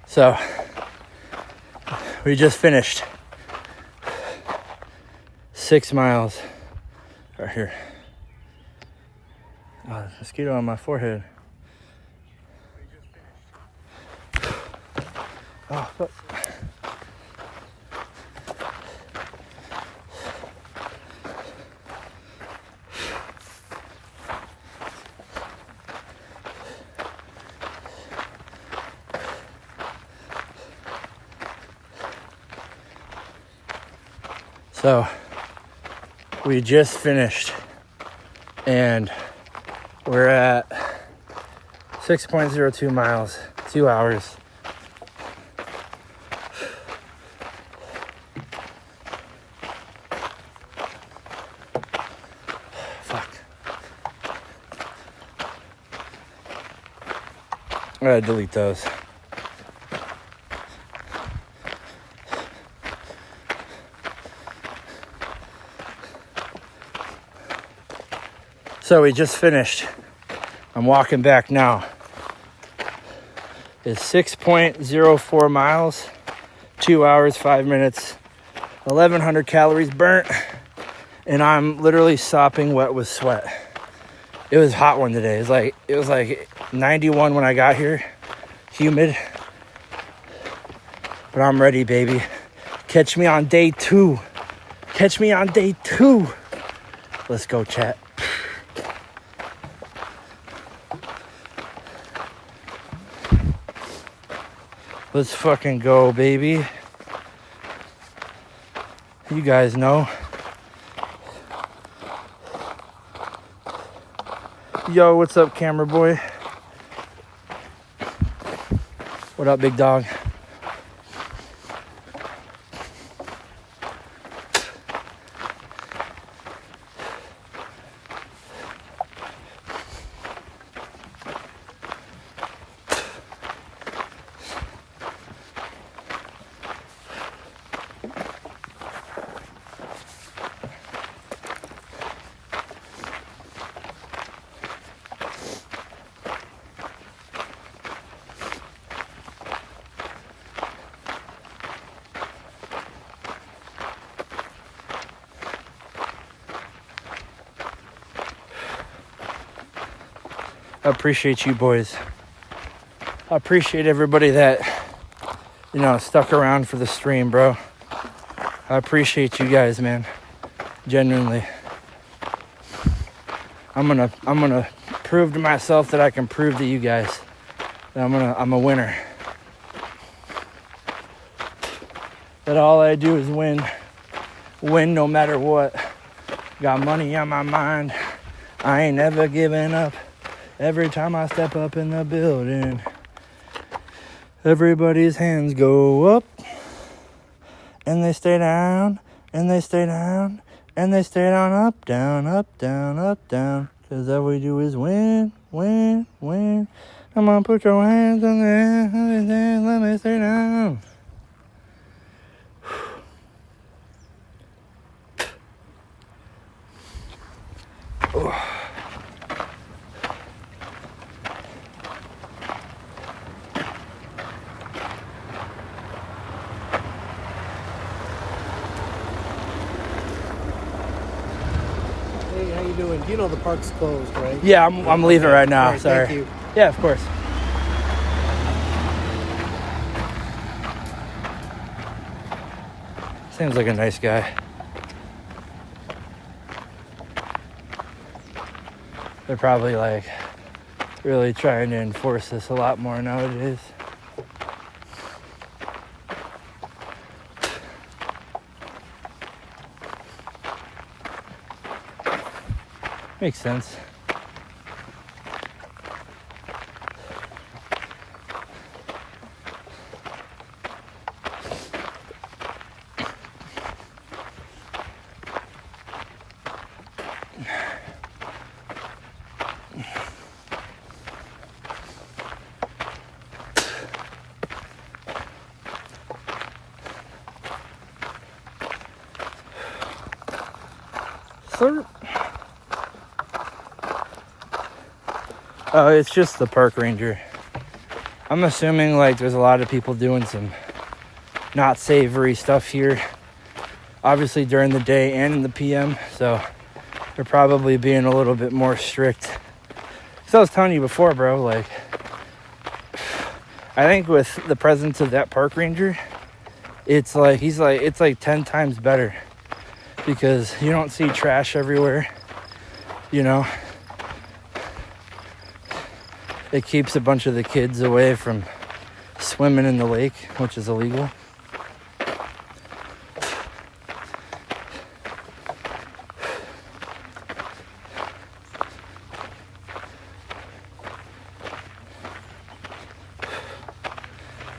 So, we just finished 6 miles right here. Oh, mosquito on my forehead. Oh, fuck. So we just finished and we're at 6.02 miles, 2 hours. Fuck. I gotta delete those. So we just finished. I'm walking back now. It's 6.04 miles, 2 hours, 5 minutes, 1,100 calories burnt, and I'm literally sopping wet with sweat. It was a hot one today. It was like 91 when I got here, humid. But I'm ready, baby. Catch me on day 2. Catch me on day 2. Let's go, chat. Let's fucking go, baby. You guys know. Yo, what's up, camera boy? What up, big dog? I appreciate you boys. I appreciate everybody that, you know, stuck around for the stream, bro. I appreciate you guys, man. Genuinely. I'm gonna prove to myself that I can prove to you guys that I'm a winner. That all I do is win. Win no matter what. Got money on my mind. I ain't never giving up. Every time I step up in the building, everybody's hands go up. And they stay down. And they stay down. And they stay down, up, down, up, down, up, down. Cause all we do is win, win, win. Come on, put your hands on there. Let me stay down. Oh. Hey, how you doing? You know the park's closed, right? Yeah, I'm leaving right now. All right, Sorry. thank you. Yeah, of course. Seems like a nice guy. They're probably like really trying to enforce this a lot more nowadays. Makes sense. Sir. Oh, it's just the park ranger. I'm assuming like there's a lot of people doing some not savory stuff here. Obviously during the day and in the PM, so they're probably being a little bit more strict. So I was telling you before, bro, like I think with the presence of that park ranger, it's like it's like 10 times better because you don't see trash everywhere, you know. It keeps a bunch of the kids away from swimming in the lake, which is illegal.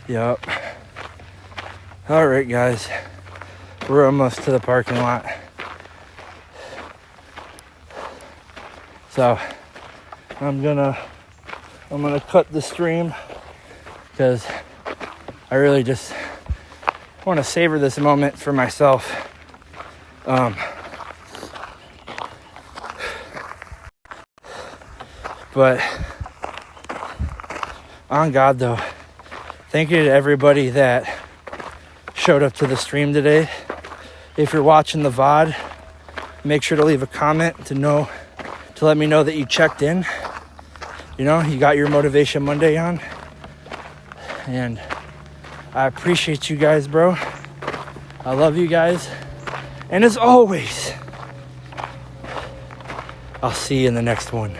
Yep. All right, guys. We're almost to the parking lot. So, I'm gonna cut the stream because I really just want to savor this moment for myself. But on God though, thank you to everybody that showed up to the stream today. If you're watching the VOD, make sure to leave a comment to let me know that you checked in. You know, you got your Motivation Monday on. And I appreciate you guys, bro. I love you guys. And as always, I'll see you in the next one.